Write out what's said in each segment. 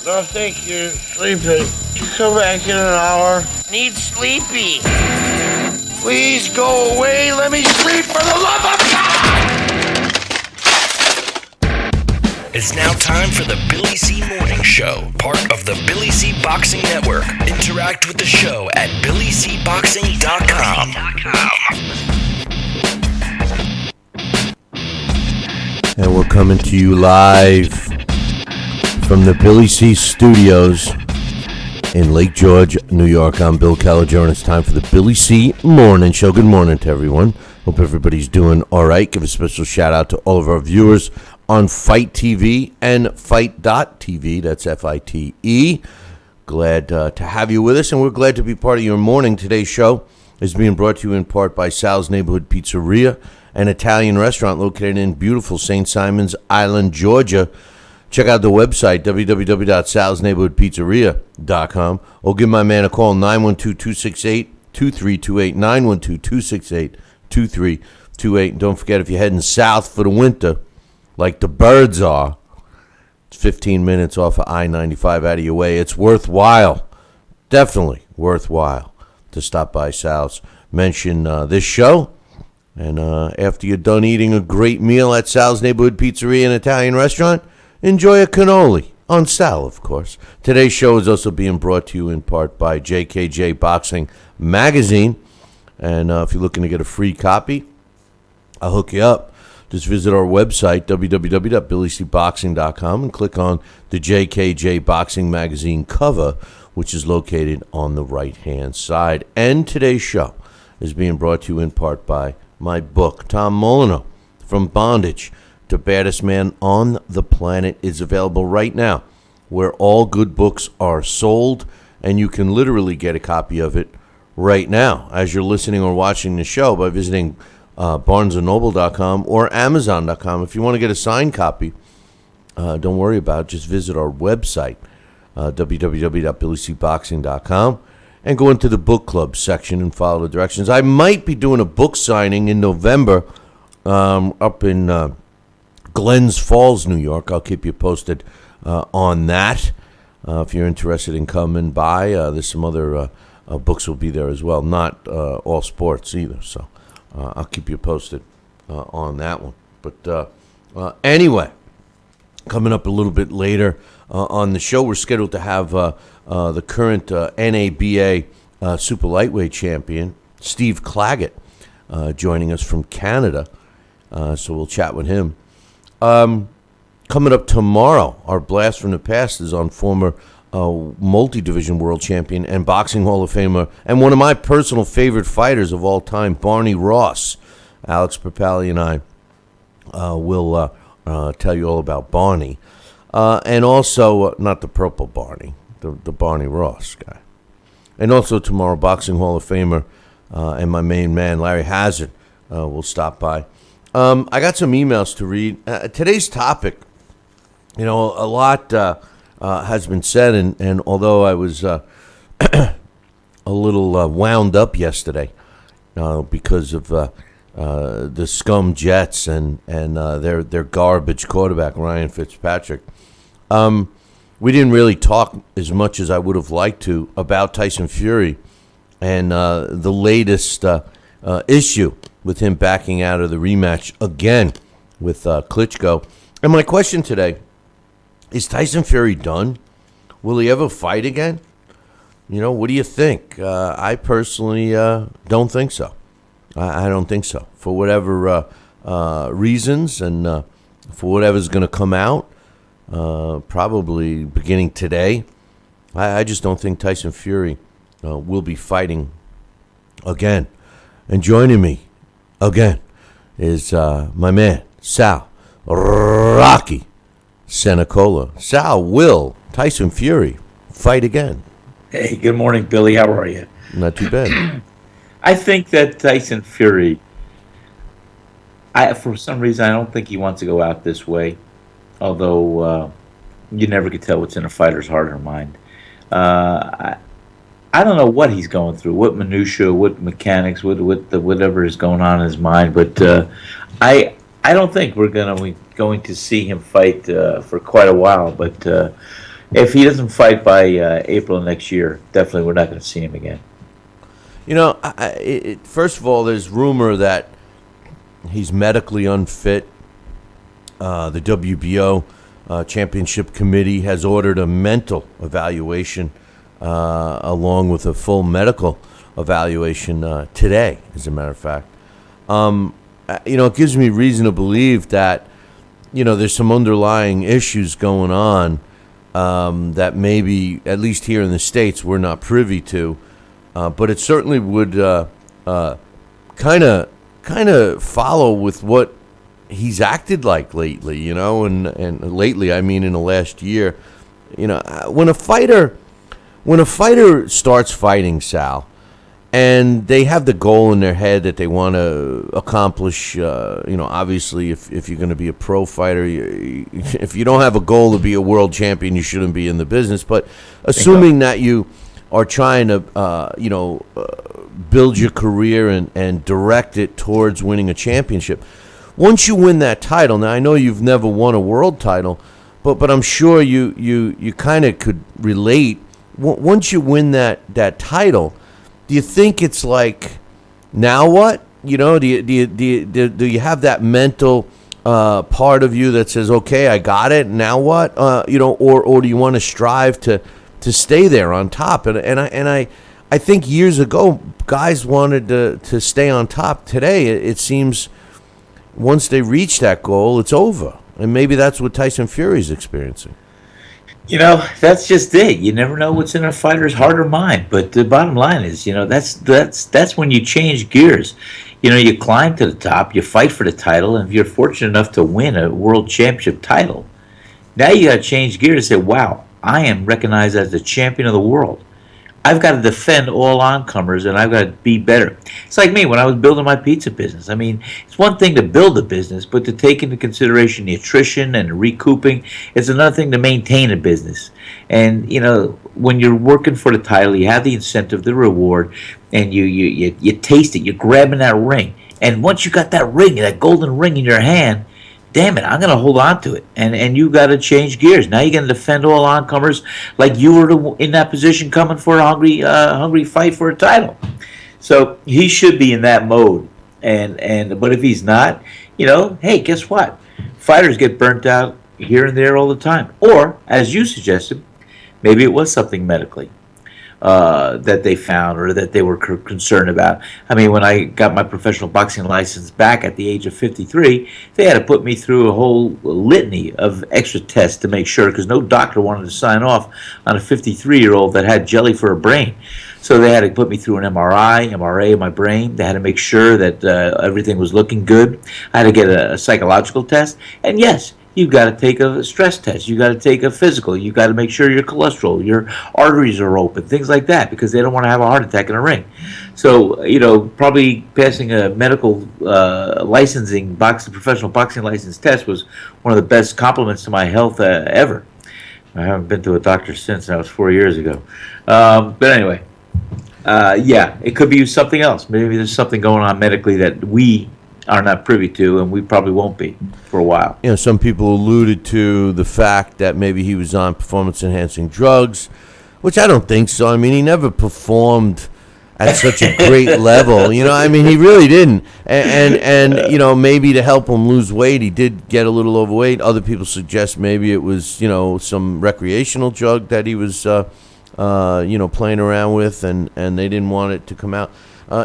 No, thank you. Sleepy. Come back in an hour. Need sleepy. Please go away. Let me sleep for the love of God! It's now time for the Billy C. Morning Show, part of the Billy C. Boxing Network. Interact with the show at BillyCBoxing.com. And we're coming to you live from the Billy C. Studios in Lake George, New York. I'm Bill Caliger, and it's time for the Billy C. Morning Show. Good morning to everyone. Hope everybody's doing all right. Give a special shout out to all of our viewers on Fight TV and Fight.tv. That's F-I-T-E. Glad to have you with us, and we're glad to be part of your morning. Today's show is being brought to you in part by Sal's Neighborhood Pizzeria, an Italian restaurant located in beautiful St. Simons Island, Georgia. Check out the website, www.salsneighborhoodpizzeria.com, or give my man a call, 912-268-2328, 912-268-2328. And don't forget, if you're heading south for the winter, like the birds are, it's 15 minutes off of I-95 out of your way. It's worthwhile, definitely worthwhile, to stop by Sal's. Mention this show, and after you're done eating a great meal at Sal's Neighborhood Pizzeria, an Italian restaurant, enjoy a cannoli, on Sal, of course. Today's show is also being brought to you in part by JKJ Boxing Magazine, and if you're looking to get a free copy, I'll hook you up. Just visit our website, www.billycboxing.com, and click on the JKJ Boxing Magazine cover, which is located on the right-hand side. And today's show is being brought to you in part by my book, Tom Molyneux, From Bondage to Baddest Man on the Planet, is available right now where all good books are sold, and you can literally get a copy of it right now as you're listening or watching the show by visiting barnesandnoble.com or amazon.com. If you want to get a signed copy, don't worry about it. Just visit our website, www.billycboxing.com, and go into the book club section and follow the directions. I might be doing a book signing in November up in Glens Falls, New York. I'll keep you posted on that. If you're interested in coming by, there's some other books will be there as well. Not all sports either, so I'll keep you posted on that one. But anyway, coming up a little bit later on the show, we're scheduled to have the current NABA super lightweight champion, Steve Claggett, joining us from Canada. So we'll chat with him. Coming up tomorrow, our blast from the past is on former multi-division world champion and boxing Hall of Famer and one of my personal favorite fighters of all time, Barney Ross. Alex Papali and I will tell you all about Barney. And also, not the purple Barney, the Barney Ross guy. And also tomorrow, Boxing Hall of Famer and my main man, Larry Hazard, will stop by. I got some emails to read. Today's topic, a lot has been said, and although I was a little wound up yesterday because of the scum Jets and their garbage quarterback, Ryan Fitzpatrick, we didn't really talk as much as I would have liked to about Tyson Fury and the latest issue with him backing out of the rematch again with Klitschko. And my question today, is Tyson Fury done? Will he ever fight again? What do you think? I personally don't think so. I don't think so. For whatever reasons and for whatever's going to come out, probably beginning today, I just don't think Tyson Fury will be fighting again. And joining me again is my man, Sal Rocky Senecola. Sal, will Tyson Fury fight again? Hey, good morning, Billy. How are you? Not too bad. I think that Tyson Fury, for some reason, I don't think he wants to go out this way, although you never could tell what's in a fighter's heart or mind. I don't know what he's going through, what minutia, what mechanics, whatever is going on in his mind. But I don't think we're going to see him fight for quite a while. But If he doesn't fight by April next year, definitely we're not going to see him again. You know, first of all, there's rumor that he's medically unfit. The WBO championship committee has ordered a mental evaluation along with a full medical evaluation today, as a matter of fact. It gives me reason to believe that, there's some underlying issues going on that maybe, at least here in the States, we're not privy to. But it certainly would kind of follow with what he's acted like lately, and lately I mean in the last year. When a fighter starts fighting, Sal, and they have the goal in their head that they want to accomplish, obviously if you're going to be a pro fighter, if you don't have a goal to be a world champion, you shouldn't be in the business. But assuming that you are trying to, build your career and direct it towards winning a championship, once you win that title, now I know you've never won a world title, but I'm sure you kind of could relate. Once you win that title, do you think it's like, now what? Do you have that mental part of you that says, okay, I got it, now what? Or do you want to strive to stay there on top? And I think years ago guys wanted to stay on top. Today it seems once they reach that goal, it's over. And maybe that's what Tyson Fury's experiencing. That's just it. You never know what's in a fighter's heart or mind. But the bottom line is, that's when you change gears. You climb to the top, you fight for the title, and if you're fortunate enough to win a world championship title, now you got to change gears and say, wow, I am recognized as the champion of the world. I've got to defend all oncomers, and I've got to be better. It's like me when I was building my pizza business. I mean, it's one thing to build a business, but to take into consideration the attrition and the recouping, it's another thing to maintain a business. And, when you're working for the title, you have the incentive, the reward, and you taste it. You're grabbing that ring. And once you got that ring, that golden ring in your hand, damn it, I'm going to hold on to it. And you got to change gears. Now you're going to defend all oncomers like you were in that position coming for a hungry fight for a title. So he should be in that mode. But if he's not, hey, guess what? Fighters get burnt out here and there all the time. Or, as you suggested, maybe it was something medically that they found or that they were concerned about. I mean, when I got my professional boxing license back at the age of 53, they had to put me through a whole litany of extra tests to make sure, because no doctor wanted to sign off on a 53-year-old that had jelly for a brain. So they had to put me through an MRA of my brain. They had to make sure that everything was looking good. I had to get a psychological test. And yes, you've got to take a stress test. You've got to take a physical. You've got to make sure your cholesterol, your arteries are open, things like that, because they don't want to have a heart attack in a ring. So, probably passing a medical professional boxing license test was one of the best compliments to my health ever. I haven't been to a doctor since. That was 4 years ago. But anyway, it could be something else. Maybe there's something going on medically that we are not privy to, and we probably won't be for a while. Some people alluded to the fact that maybe he was on performance-enhancing drugs, which I don't think so. I mean, he never performed at such a great level. I mean, he really didn't. And maybe to help him lose weight, he did get a little overweight. Other people suggest maybe it was, some recreational drug that he was, playing around with, and they didn't want it to come out.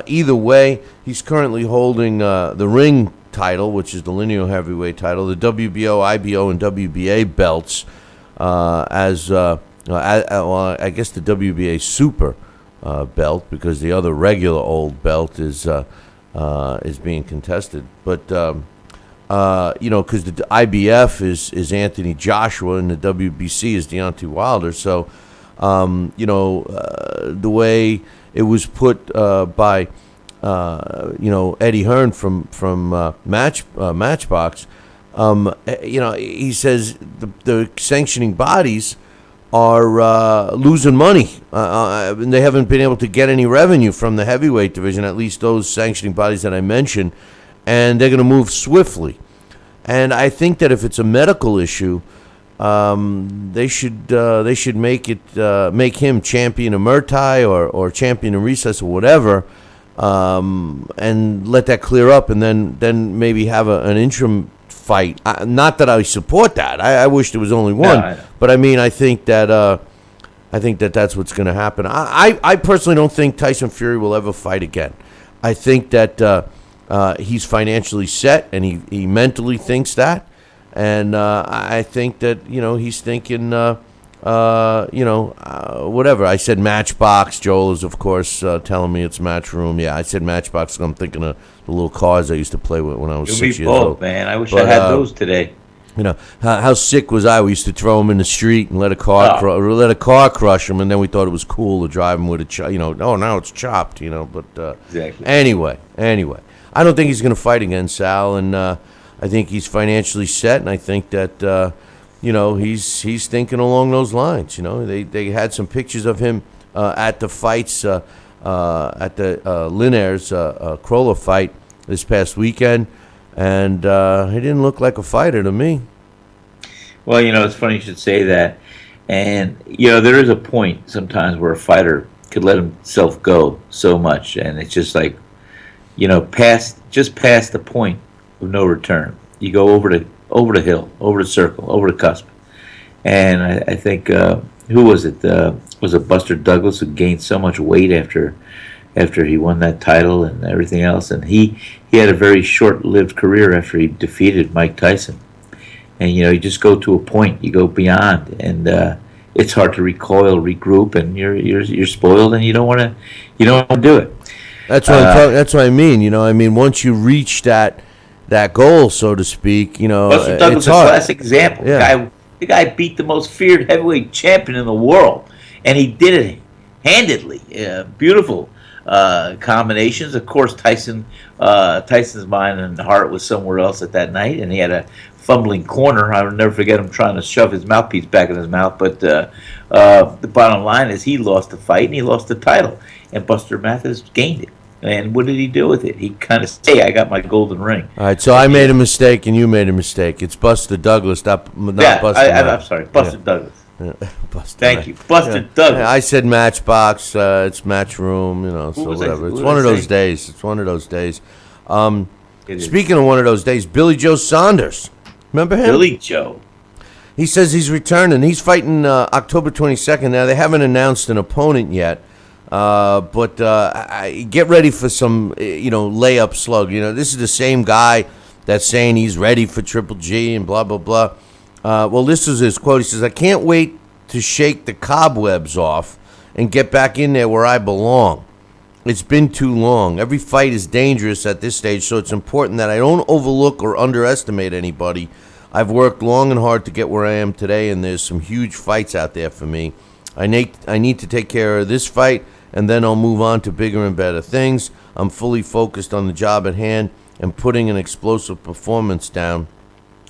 Either way, he's currently holding the ring title, which is the lineal heavyweight title, the WBO, IBO, and WBA belts, I guess the WBA super belt, because the other regular old belt is being contested. But because the IBF is Anthony Joshua and the WBC is Deontay Wilder, so the way it was put by Eddie Hearn from Matchbox. He says the sanctioning bodies are losing money. And they haven't been able to get any revenue from the heavyweight division, at least those sanctioning bodies that I mentioned, and they're going to move swiftly. And I think that if it's a medical issue, they should make him champion of Muay Thai or champion of recess or whatever, and let that clear up, and then maybe have an interim fight. Not that I support that. I wish there was only one, but I mean, I think that that's what's going to happen. I personally don't think Tyson Fury will ever fight again. I think that he's financially set, and he mentally thinks that. And I think that, he's thinking, whatever. I said Matchbox. Joel is, of course, telling me it's Matchroom. Yeah, I said Matchbox. I'm thinking of the little cars I used to play with when I was 6 years old. Man. I wish I had those today. How sick was I? We used to throw them in the street and let a car crush them, and then we thought it was cool to drive them with a now it's chopped, But exactly. Anyway, I don't think he's going to fight again, Sal, and I think he's financially set, and I think that he's thinking along those lines. They had some pictures of him at the fights at the Linares Krolla fight this past weekend. And he didn't look like a fighter to me. Well, it's funny you should say that. And, there is a point sometimes where a fighter could let himself go so much. And it's just like, past the point of no return. You go over the hill, over the circle, over the cusp. And I think, who was it? Was it Buster Douglas, who gained so much weight after he won that title and everything else? And he had a very short-lived career after he defeated Mike Tyson. And you just go to a point, you go beyond, and it's hard to recoil, regroup, and you're spoiled, and you don't want to do it. That's what that's what I mean. Once you reach that goal, so to speak, Buster Douglas is a classic example. Yeah. The guy beat the most feared heavyweight champion in the world, and he did it handedly. Beautiful combinations. Of course, Tyson's mind and heart was somewhere else at that night, and he had a fumbling corner. I'll never forget him trying to shove his mouthpiece back in his mouth. But the bottom line is he lost the fight and he lost the title, and Buster Mathis gained it. And what did he do with it? He kind of said, I got my golden ring. All right, so I made a mistake and you made a mistake. It's Buster Douglas, not Buster. I'm sorry, Buster Douglas. Buster. Thank you, Buster Douglas. I said Matchbox. It's Matchroom. So whatever. It's one of those days. It's one of those days. Speaking of one of those days, Billy Joe Saunders. Remember him? Billy Joe. He says he's returning. He's fighting October 22nd. Now, they haven't announced an opponent yet. But get ready for some, layup slug. This is the same guy that's saying he's ready for Triple G and blah, blah, blah. Well, this is his quote. He says, I can't wait to shake the cobwebs off and get back in there where I belong. It's been too long. Every fight is dangerous at this stage, so it's important that I don't overlook or underestimate anybody. I've worked long and hard to get where I am today, and there's some huge fights out there for me. I need to take care of this fight, and then I'll move on to bigger and better things. I'm fully focused on the job at hand and putting an explosive performance down.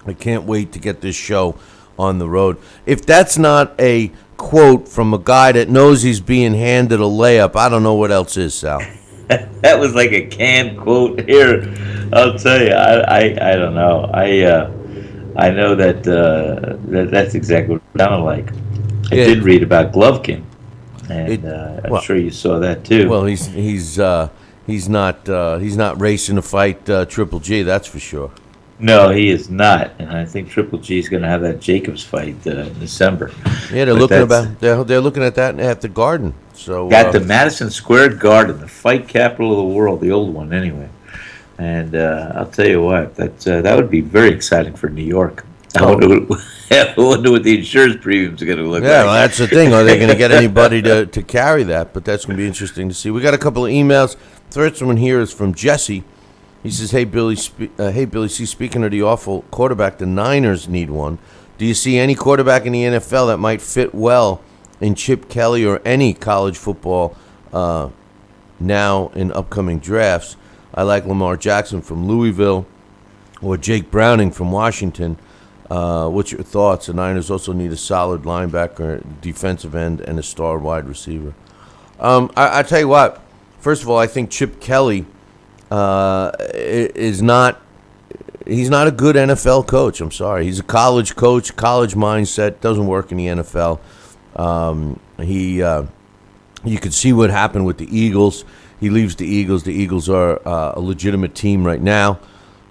I can't wait to get this show on the road. If that's not a quote from a guy that knows he's being handed a layup, I don't know what else is, Sal. That was like a canned quote here. I'll tell you, I don't know. I know that's exactly what it sounded like. I did read about Golovkin, and I'm sure you saw that too. Well, he's not racing to fight Triple G, that's for sure. No, he is not, and I think Triple G is going to have that Jacobs fight in December. Yeah, they're looking at that at the Garden. So at the Madison Square Garden, the fight capital of the world, the old one anyway. And I'll tell you what, that would be very exciting for New York. I wonder what the insurance premiums are going to look like. Yeah, well, that's the thing. Are they going to get anybody to carry that? But that's going to be interesting to see. We got a couple of emails. First one here is from Jesse. He says, "Hey Billy, speaking of the awful quarterback, the Niners need one. Do you see any quarterback in the NFL that might fit well in Chip Kelly or any college football now in upcoming drafts? I like Lamar Jackson from Louisville or Jake Browning from Washington. What's your thoughts? The Niners also need a solid linebacker, defensive end, and a star wide receiver." I tell you what. First of all, I think Chip Kelly is not he's not a good NFL coach. I'm sorry. He's a college coach, college mindset, doesn't work in the NFL. You could see what happened with the Eagles. He leaves the Eagles. The Eagles are a legitimate team right now.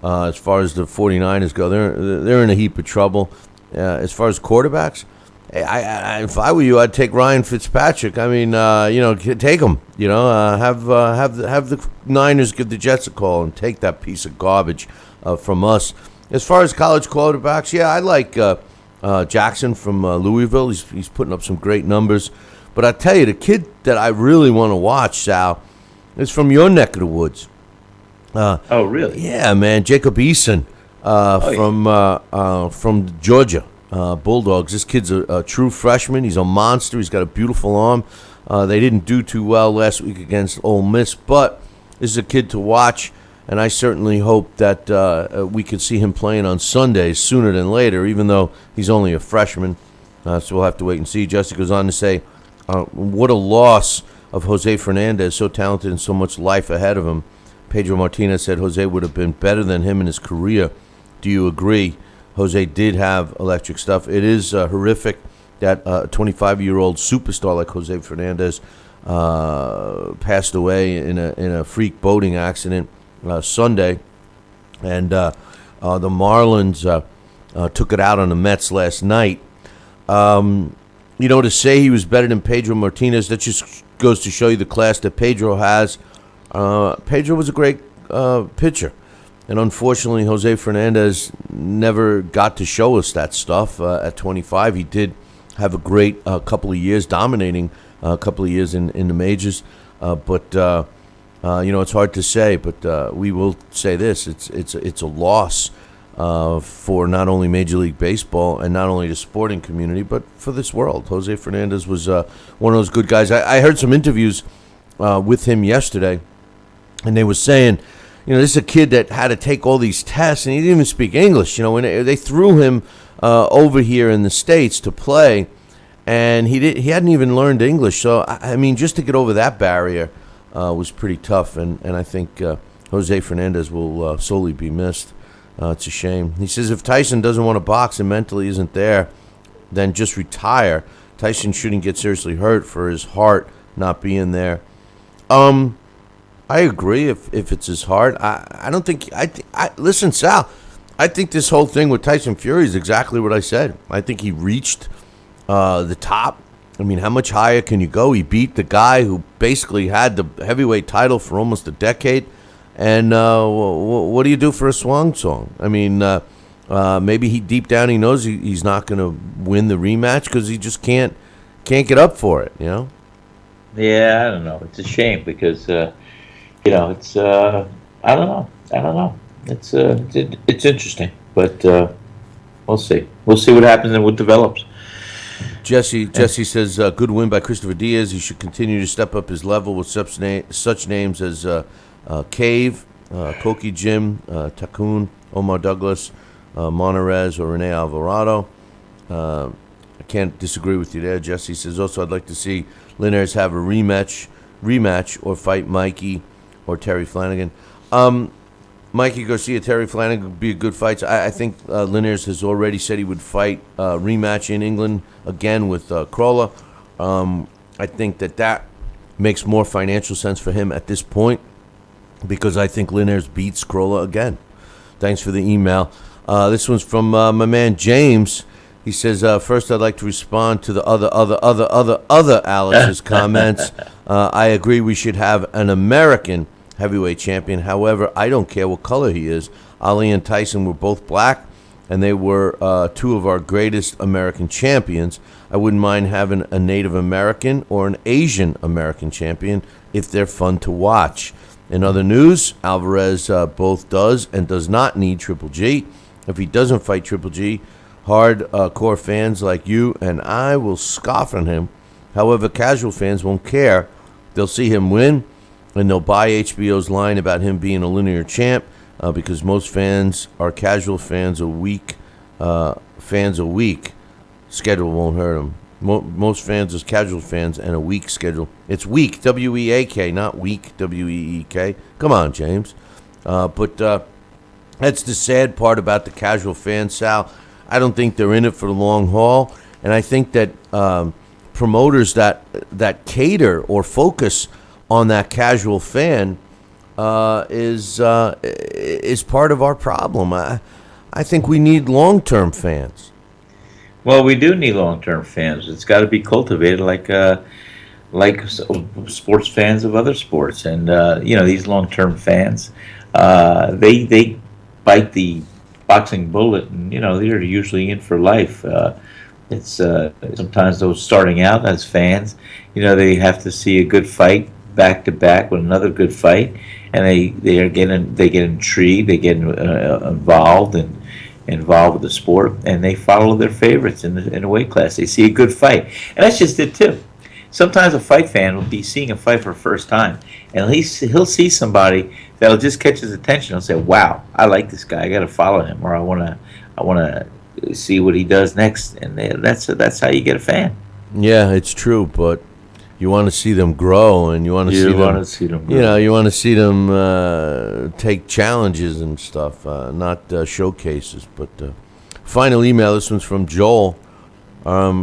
As far as the 49ers go, they're in a heap of trouble. As far as quarterbacks, if I were you, I'd take Ryan Fitzpatrick. I mean, take him. Have the Niners give the Jets a call and take that piece of garbage from us. As far as college quarterbacks, yeah, I like Jackson from Louisville. He's putting up some great numbers. But I tell you, the kid that I really want to watch, Sal, is from your neck of the woods. Oh, really? Yeah, man, Jacob Eason from Georgia Bulldogs. This kid's a true freshman. He's a monster. He's got a beautiful arm. They didn't do too well last week against Ole Miss, but this is a kid to watch, and I certainly hope that we could see him playing on Sundays sooner than later, even though he's only a freshman. So we'll have to wait and see. Jesse goes on to say, what a loss of Jose Fernandez, so talented and so much life ahead of him. Pedro Martinez said Jose would have been better than him in his career. Do you agree? Jose did have electric stuff. It is horrific that a 25-year-old superstar like Jose Fernandez passed away in a freak boating accident Sunday. And the Marlins took it out on the Mets last night. To say he was better than Pedro Martinez, that just goes to show you the class that Pedro has. Pedro was a great pitcher. And unfortunately, Jose Fernandez never got to show us that stuff. At 25, he did have a great couple of years, dominating a couple of years in the majors. But it's hard to say. But we will say this: it's a loss for not only Major League Baseball and not only the sporting community, but for this world. Jose Fernandez was one of those good guys. I heard some interviews with him yesterday, and they were saying, this is a kid that had to take all these tests, and he didn't even speak English. When they threw him over here in the States to play, and he hadn't even learned English. So, I mean, just to get over that barrier was pretty tough, and I think Jose Fernandez will sorely be missed. It's a shame. He says if Tyson doesn't want to box and mentally isn't there, then just retire. Tyson shouldn't get seriously hurt for his heart not being there. I agree if it's his heart. I don't think listen, Sal, I think this whole thing with Tyson Fury is exactly what I said. I think he reached the top. I mean, how much higher can you go? He beat the guy who basically had the heavyweight title for almost a decade. And what do you do for a swan song? I mean, maybe deep down he knows he's not going to win the rematch because he just can't get up for it. Yeah, I don't know. It's a shame because it's I don't know. It's interesting, but we'll see. We'll see what happens and what develops. Jesse says good win by Christopher Diaz. He should continue to step up his level with such names as Cave, Koki Jim, Takun, Omar Douglas, Monterez, or Rene Alvarado. I can't disagree with you there. Jesse says also I'd like to see Linares have a rematch or fight Mikey or Terry Flanagan. Mikey Garcia, Terry Flanagan would be a good fight. I think Linares has already said he would fight rematch in England again with Crawler. I think that makes more financial sense for him at this point, because I think Linares beats Crawler again. Thanks for the email. This one's from my man James. He says, first I'd like to respond to the other Alex's comments. I agree we should have an American heavyweight champion. However, I don't care what color he is. Ali and Tyson were both black, and they were two of our greatest American champions. I wouldn't mind having a Native American or an Asian American champion if they're fun to watch. In other news, Alvarez both does and does not need Triple G. If he doesn't fight Triple G, hardcore fans like you and I will scoff at him. However, casual fans won't care. They'll see him win, and they'll buy HBO's line about him being a linear champ because most fans are casual fans a week. Schedule won't hurt them. Most fans is casual fans and a weak schedule. It's weak, W-E-A-K, not weak, W-E-E-K. Come on, James. But That's the sad part about the casual fan, Sal. I don't think they're in it for the long haul, and I think that promoters that cater or focus on that casual fan is part of our problem. I think we need long-term fans. Well, we do need long-term fans. It's got to be cultivated like sports fans of other sports, and these long-term fans, they bite the boxing bullet, and they're usually in for life. It's sometimes those starting out as fans, they have to see a good fight back to back with another good fight, and they get intrigued, they get involved with the sport, and they follow their favorites in the weight class. They see a good fight, and that's just it too. Sometimes a fight fan will be seeing a fight for the first time, and he'll see somebody that'll just catch his attention. He'll say, "Wow, I like this guy. I got to follow him, or I want to see what he does next." And that's how you get a fan. Yeah, it's true, but you want to see them grow, and you want to see them grow. You want to see them take challenges and stuff, not showcases. But final email. This one's from Joel.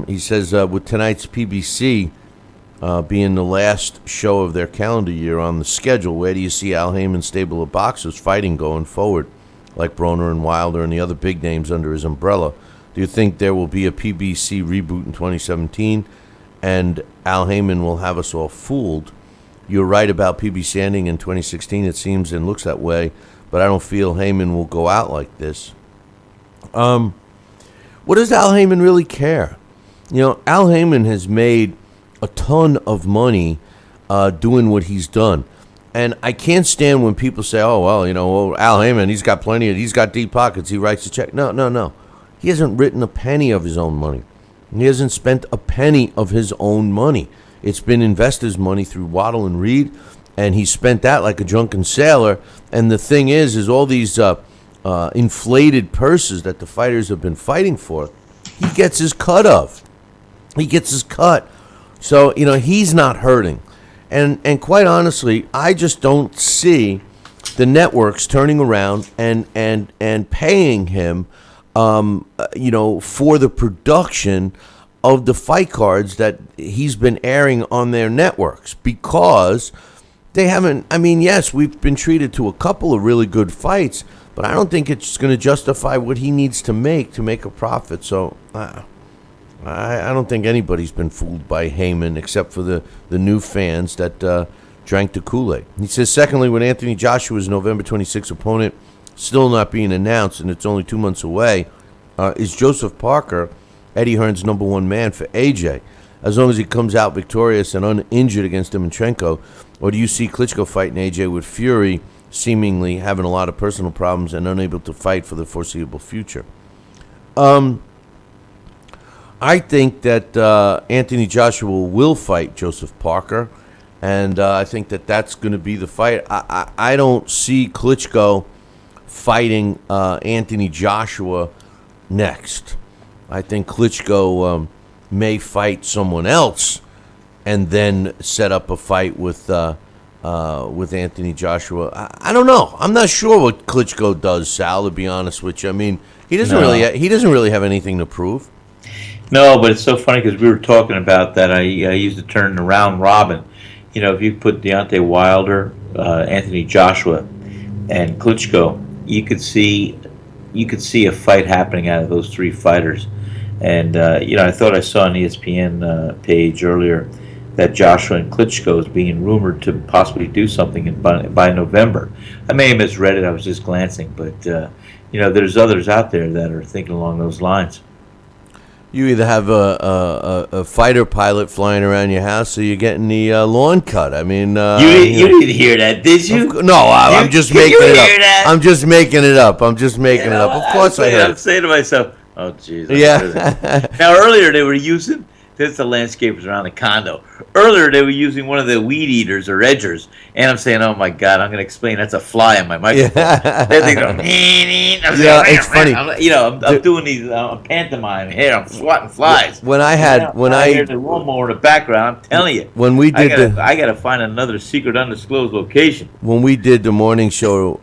He says, with tonight's PBC being the last show of their calendar year on the schedule, where do you see Al Heyman's stable of boxers fighting going forward, like Broner and Wilder and the other big names under his umbrella? Do you think there will be a PBC reboot in 2017, and Al Heyman will have us all fooled? You're right about PBC ending in 2016. It seems and looks that way, but I don't feel Heyman will go out like this. What does Al Heyman really care? Al Heyman has made a ton of money doing what he's done. And I can't stand when people say, oh, well, Al Heyman, he's got deep pockets, he writes a check. No. He hasn't written a penny of his own money. He hasn't spent a penny of his own money. It's been investors' money through Waddle and Reed, and he spent that like a drunken sailor. And the thing is all these inflated purses that the fighters have been fighting for, he gets his cut of. He gets his cut. So, he's not hurting. And quite honestly, I just don't see the networks turning around and paying him, for the production of the fight cards that he's been airing on their networks, because they haven't. I mean, yes, we've been treated to a couple of really good fights, but I don't think it's going to justify what he needs to make a profit. So I don't think anybody's been fooled by Heyman except for the new fans that drank the Kool-Aid. He says, secondly, with Anthony Joshua's November 26th opponent still not being announced, and it's only 2 months away, is Joseph Parker Eddie Hearn's number one man for AJ? As long as he comes out victorious and uninjured against Dimitrenko, or do you see Klitschko fighting AJ with Fury seemingly having a lot of personal problems and unable to fight for the foreseeable future? I think that Anthony Joshua will fight Joseph Parker, and I think that that's going to be the fight. I don't see Klitschko fighting Anthony Joshua next. I think Klitschko may fight someone else and then set up a fight with Anthony Joshua. I don't know. I'm not sure what Klitschko does, Sal, to be honest with you. I mean, he doesn't really have anything to prove. No, but it's so funny because we were talking about that. I used the term round robin. If you put Deontay Wilder, Anthony Joshua, and Klitschko, you could see a fight happening out of those three fighters. And I thought I saw on ESPN page earlier that Joshua and Klitschko is being rumored to possibly do something by November. I may have misread it. I was just glancing, but there's others out there that are thinking along those lines. You either have a fighter pilot flying around your house, or you're getting the lawn cut. I mean, you didn't hear that, did you? No, I'm just making it up. I'm just making it up. Of course I heard. I'm saying to myself, oh, jeez. Yeah. Now, earlier they were using It's the landscapers around the condo. Earlier, they were using one of the weed eaters or edgers, and I'm saying, "Oh my God, I'm going to explain that's a fly in my microphone." Yeah. They go, It's funny. I'm doing these pantomime here. I'm swatting flies. When I hear the lawnmower in the background, I'm telling you, when we did I gotta find another secret undisclosed location. when we did the morning show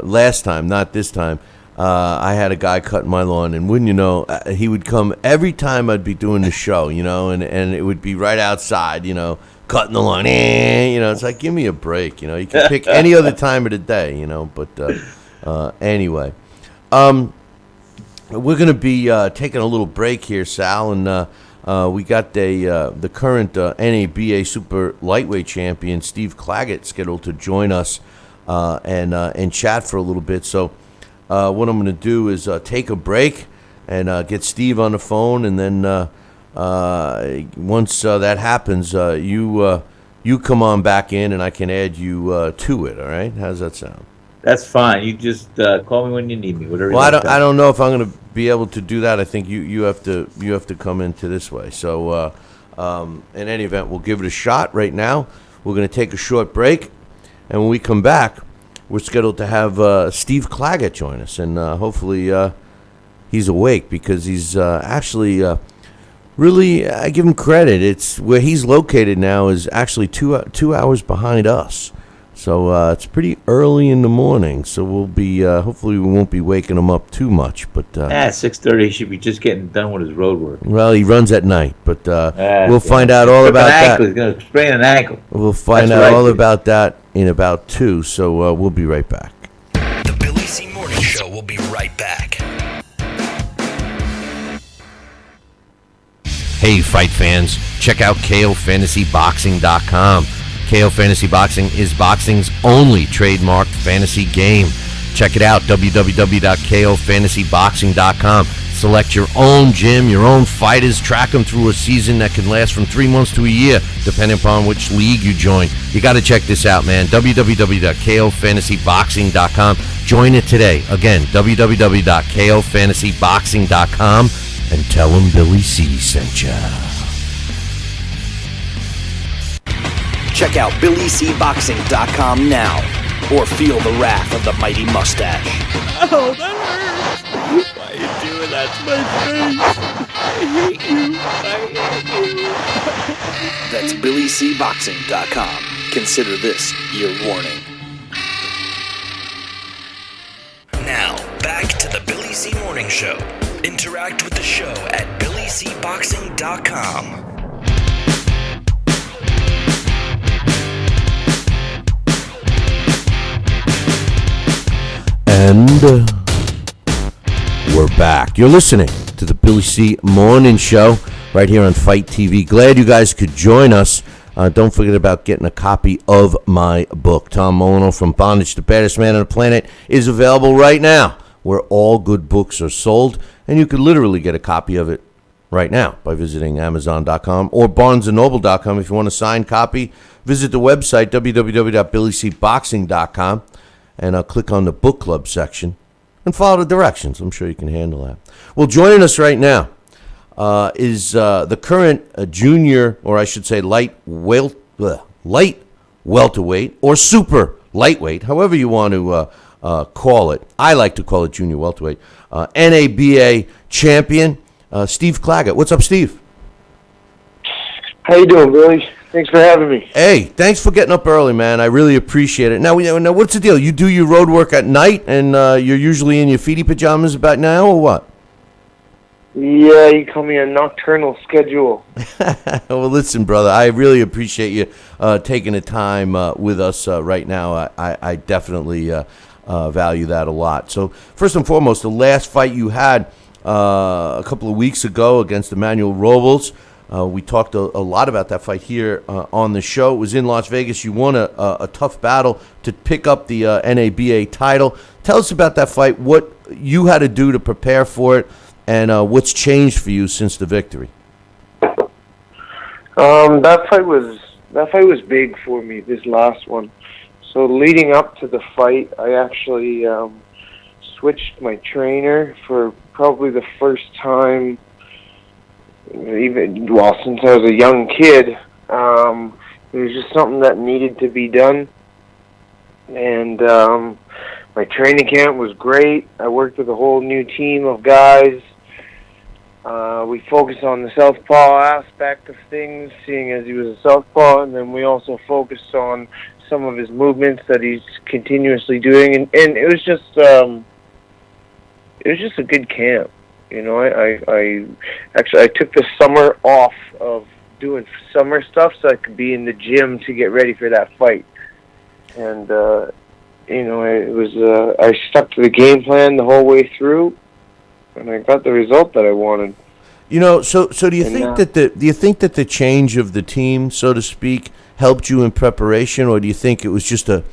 last time, not this time, I had a guy cutting my lawn, and wouldn't you know, he would come every time I'd be doing the show, and it would be right outside, cutting the lawn. It's like, give me a break, you can pick any other time of the day, but anyway. We're going to be taking a little break here, Sal, and we got the current NABA super lightweight champion, Steve Claggett, scheduled to join us and chat for a little bit. So what I'm going to do is take a break and get Steve on the phone, and then once that happens, you come on back in, and I can add you to it. All right? How's that sound? That's fine. You just call me when you need me. Whatever. Well, I don't know if I'm going to be able to do that. I think you have to come into this way. So in any event, we'll give it a shot right now. We're going to take a short break, and when we come back, we're scheduled to have Steve Claggett join us, and hopefully he's awake, because he's actually really, I give him credit. It's where he's located now is actually two hours behind us. So it's pretty early in the morning. So we'll be hopefully we won't be waking him up too much. But 6:30, he should be just getting done with his road work. Well, he runs at night, but we'll find out all about that. He's going to sprain an ankle. We'll find out all about that in about 2. So we'll be right back. The Billy C. Morning Show will be right back. Hey, fight fans, check out KOFantasyBoxing.com. KO Fantasy Boxing is boxing's only trademarked fantasy game. Check it out, www.KOFantasyBoxing.com. Select your own gym, your own fighters, track them through a season that can last from 3 months to a year, depending upon which league you join. You got to check this out, man, www.KOFantasyBoxing.com. Join it today. Again, www.KOFantasyBoxing.com, and tell them Billy C sent ya. Check out BillyCBoxing.com now, or feel the wrath of the mighty mustache. Oh, that hurts. Why are you doing that to my face? I hate you. That's BillyCBoxing.com. Consider this your warning. Now, back to the Billy C. Morning Show. Interact with the show at BillyCBoxing.com. And we're back. You're listening to the Billy C. Morning Show right here on Fight TV. Glad you guys could join us. Don't forget about getting a copy of my book. Tom Molino, From Bondage to Baddest Man on the Planet, is available right now where all good books are sold. And you could literally get a copy of it right now by visiting Amazon.com or BarnesandNoble.com. If you want a signed copy, visit the website, www.BillyCBoxing.com. And I'll click on the book club section and follow the directions. I'm sure you can handle that. Well, joining us right now is the current junior, or I should say light welterweight or super lightweight, however you want to call it. I like to call it junior welterweight. NABA champion, Steve Claggett. What's up, Steve? How you doing, Billy? Thanks for having me. Hey, thanks for getting up early, man. I really appreciate it. Now, what's the deal? You do your road work at night, and you're usually in your feety pajamas about now, or what? Yeah, you call me a nocturnal schedule. Well, listen, brother, I really appreciate you taking the time with us right now. I definitely value that a lot. So, first and foremost, the last fight you had a couple of weeks ago against Emmanuel Robles. We talked a lot about that fight here on the show. It was in Las Vegas. You won a tough battle to pick up the NABA title. Tell us about that fight, what you had to do to prepare for it, and what's changed for you since the victory. That fight was big for me, this last one. So leading up to the fight, I actually switched my trainer for probably the first time since I was a young kid. It was just something that needed to be done. And my training camp was great. I worked with a whole new team of guys. We focused on the southpaw aspect of things, seeing as he was a southpaw, and then we also focused on some of his movements that he's continuously doing, and it was just a good camp. You know, I took the summer off of doing summer stuff so I could be in the gym to get ready for that fight, and you know, it was I stuck to the game plan the whole way through, and I got the result that I wanted. You know, so do you think that the change of the team, so to speak, helped you in preparation, or do you think it was just a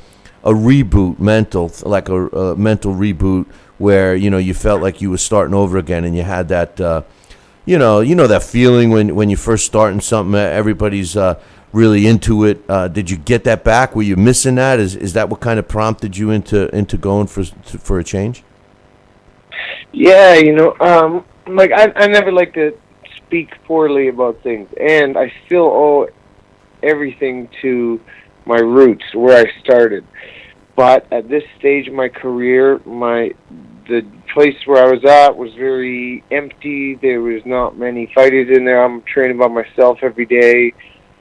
reboot, like a mental reboot, where you felt like you were starting over again, and you had that that feeling when you first starting something, everybody's really into it. Did you get that back? Were you missing that? Is that what kind of prompted you into going for a change? Yeah, like I never like to speak poorly about things, and I still owe everything to my roots, where I started. But at this stage of my career, the place where I was at was very empty. There was not many fighters in there. I'm training by myself every day,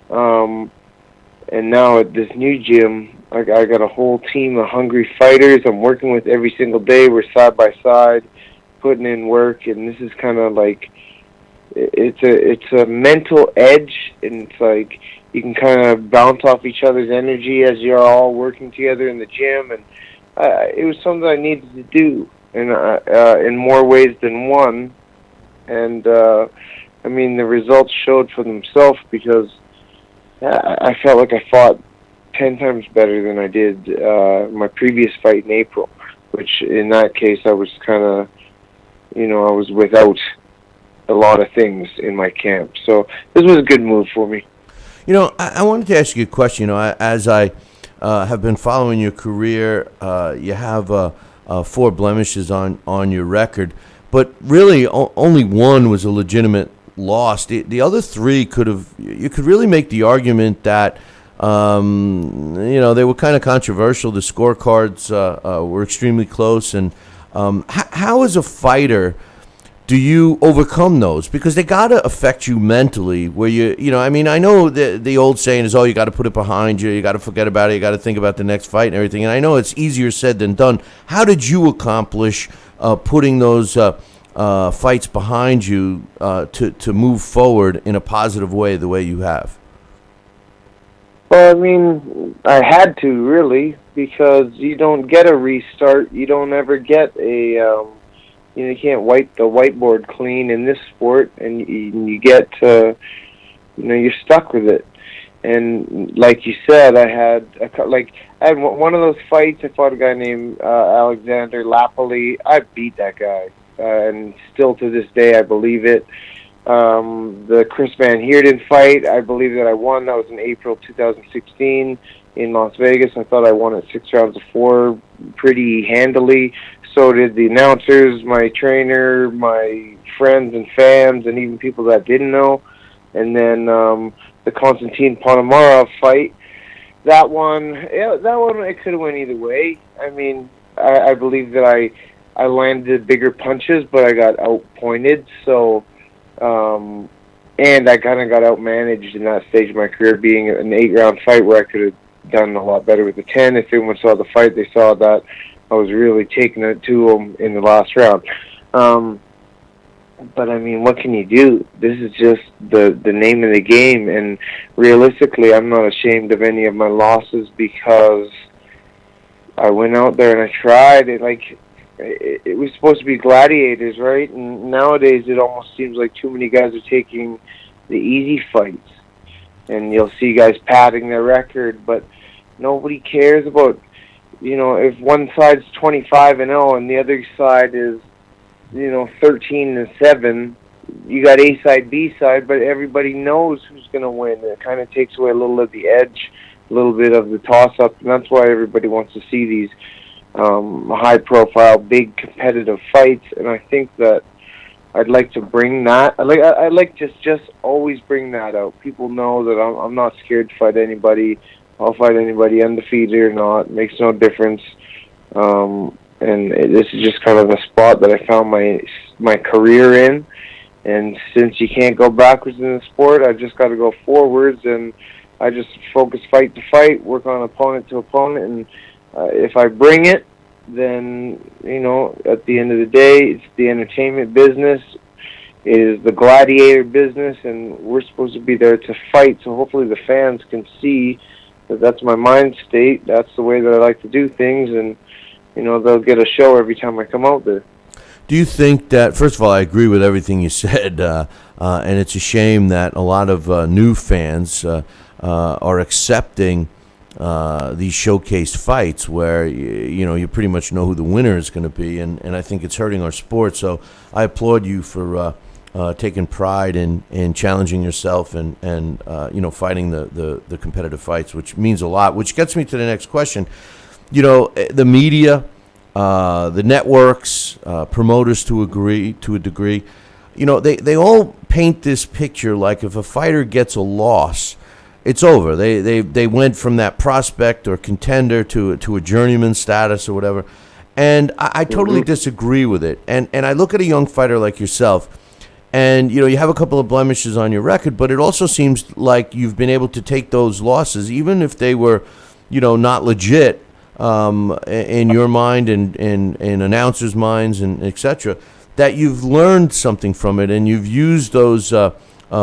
and now at this new gym, I got a whole team of hungry fighters I'm working with every single day. We're side by side, putting in work, and this is kind of like it's a mental edge, and it's like you can kind of bounce off each other's energy as you're all working together in the gym, and it was something I needed to do in more ways than one, and I mean the results showed for themselves, because I felt like I fought 10 times better than I did my previous fight in April, which in that case I was kind of I was without a lot of things in my camp. So this was a good move for me. I wanted to ask you a question. As I have been following your career, you have 4 blemishes on your record, but really only one was a legitimate loss. The other 3 you could really make the argument that they were kind of controversial. The scorecards were extremely close, and how as a fighter do you overcome those? Because they got to affect you mentally, where I mean, I know the old saying is, oh, you got to put it behind you, you got to forget about it, you got to think about the next fight and everything, and I know it's easier said than done. How did you accomplish putting those fights behind you to move forward in a positive way, the way you have? Well, I mean, I had to, really, because you don't get a restart. You don't ever get a, you can't wipe the whiteboard clean in this sport, and you get to, you're stuck with it. And like you said, I had one of those fights. I fought a guy named Alexander Lapoli. I beat that guy, and still to this day I believe it. The Chris Van Heerden fight, I believe that I won. That was in April 2016 in Las Vegas. I thought I won it 6 rounds to 4 pretty handily. So did the announcers, my trainer, my friends and fans, and even people that didn't know. And then the Konstantin Ponomarev fight, that one, it could have went either way. I mean, I believe that I landed bigger punches, but I got outpointed. So, and I kind of got outmanaged in that stage of my career, being an 8-round fight where I could have done a lot better with the 10. If anyone saw the fight, they saw that I was really taking it to them in the last round. But I mean, what can you do? This is just the name of the game, and realistically, I'm not ashamed of any of my losses, because I went out there and I tried. It was supposed to be gladiators, right? And nowadays, it almost seems like too many guys are taking the easy fights, and you'll see guys padding their record, but nobody cares about, if one side's 25-0 and the other side is 13-7, you got A side, B side, but everybody knows who's going to win. It kind of takes away a little of the edge, a little bit of the toss-up, and that's why everybody wants to see these high-profile, big competitive fights. And I think that I'd like to bring that. I like just always bring that out. People know that I'm not scared to fight anybody. I'll fight anybody, undefeated or not. It makes no difference. This is just kind of a spot that I found my career in. And since you can't go backwards in the sport, I've just got to go forwards. And I just focus fight to fight, work on opponent to opponent. And if I bring it, then, at the end of the day, it's the entertainment business. It is the gladiator business, and we're supposed to be there to fight. So hopefully the fans can see that that's my mind state. That's the way that I like to do things, and they'll get a show every time I come out there. Do you think that, first of all, I agree with everything you said, and it's a shame that a lot of new fans are accepting these showcase fights where, you pretty much know who the winner is going to be, and I think it's hurting our sport. So I applaud you for taking pride in challenging yourself and fighting the competitive fights, which means a lot, which gets me to the next question. The media, the networks, promoters to a degree, they all paint this picture like if a fighter gets a loss, it's over. They went from that prospect or contender to a journeyman status or whatever. And I totally disagree with it. And I look at a young fighter like yourself, and you have a couple of blemishes on your record, but it also seems like you've been able to take those losses, even if they were, not legit, in your mind and in announcers' minds and etc., that you've learned something from it, and you've used those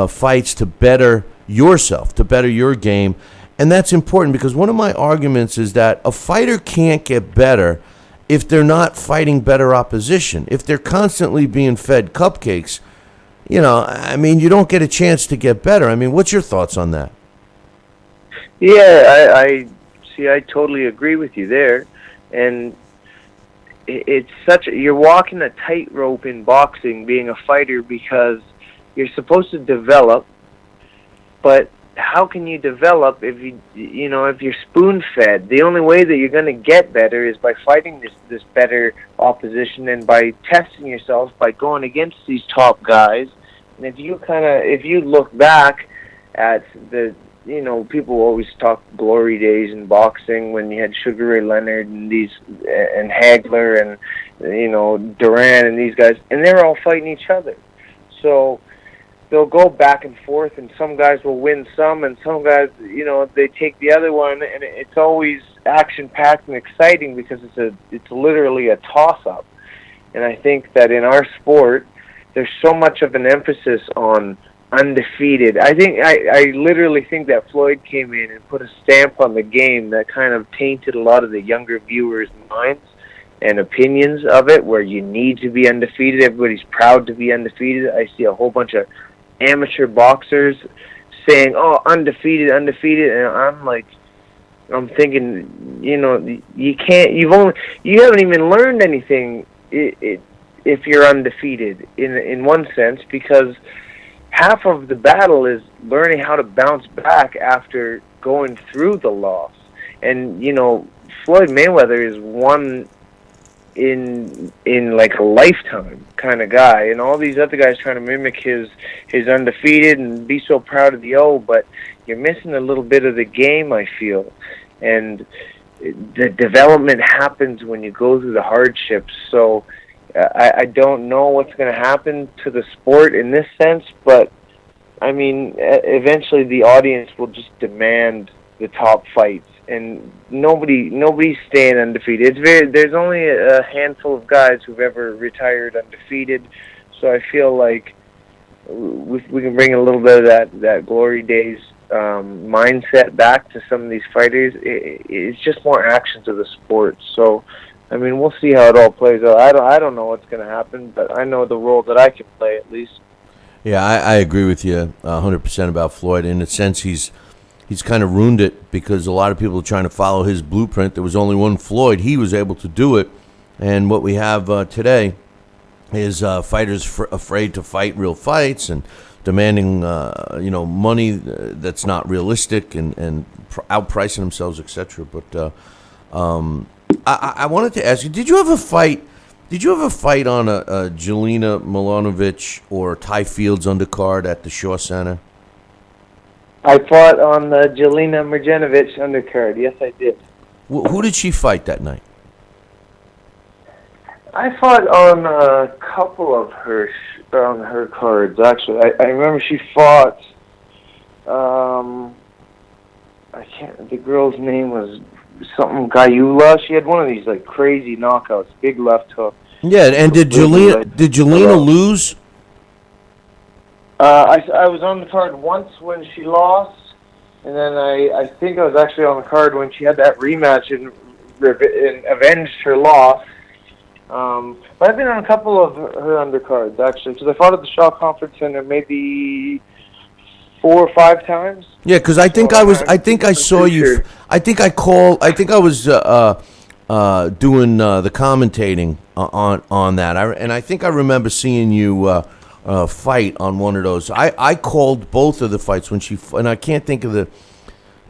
fights to better yourself, to better your game. And that's important, because one of my arguments is that a fighter can't get better if they're not fighting better opposition. If they're constantly being fed cupcakes, you don't get a chance to get better. I mean, what's your thoughts on that? Yeah, I totally agree with you there. And it's you're walking a tightrope in boxing, being a fighter, because you're supposed to develop, but how can you develop if if you're spoon-fed? The only way that you're going to get better is by fighting this better opposition, and by testing yourself, by going against these top guys. And if you look back at the, people always talk glory days in boxing when you had Sugar Ray Leonard and Hagler and Duran and these guys, and they were all fighting each other. So they'll go back and forth, and some guys will win some, and some guys, they take the other one, and it's always action-packed and exciting because it's literally a toss-up. And I think that in our sport, there's so much of an emphasis on undefeated. I literally think that Floyd came in and put a stamp on the game that kind of tainted a lot of the younger viewers' minds and opinions of it, where you need to be undefeated. Everybody's proud to be undefeated. I see a whole bunch of amateur boxers saying, "Oh, undefeated," and I'm thinking, you can't. You haven't even learned anything if you're undefeated in one sense, because half of the battle is learning how to bounce back after going through the loss. And Floyd Mayweather is one in like a lifetime kind of guy, and all these other guys trying to mimic his undefeated and be so proud of the O, but you're missing a little bit of the game, I feel. And the development happens when you go through the hardships. So I don't know what's going to happen to the sport in this sense, but I mean, eventually the audience will just demand the top fights, and nobody's staying undefeated. There's only a handful of guys who've ever retired undefeated, so I feel like we can bring a little bit of that glory days mindset back to some of these fighters. It's just more action to the sport. So I mean, we'll see how it all plays out. I don't know what's going to happen, but I know the role that I can play at least. Yeah, I agree with you 100% about Floyd. In a sense, he's kind of ruined it, because a lot of people are trying to follow his blueprint. There was only one Floyd. He was able to do it. And what we have today is fighters afraid to fight real fights and demanding money that's not realistic and outpricing themselves, etc. But I wanted to ask you, did you ever fight Did you ever fight on a Jelena Milanovic or Ty Fields undercard at the Shaw Center? I fought on the Jelena Marjanovic undercard. Yes, I did. Who did she fight that night? I fought on a couple of her on her cards. Actually, I remember she fought. I can't. The girl's name was something Gayula. She had one of these like crazy knockouts, big left hook. Yeah, and did Jelena lose? I was on the card once when she lost, and then I think I was actually on the card when she had that rematch and avenged her loss. But I've been on a couple of her undercards actually, because I fought at the Shaw Conference Center maybe 4 or 5 times. Yeah, because I think I saw you. Sure. I think I was doing the commentating on that. And I think I remember seeing you fight on one of those. I called both of the fights when and I can't think of the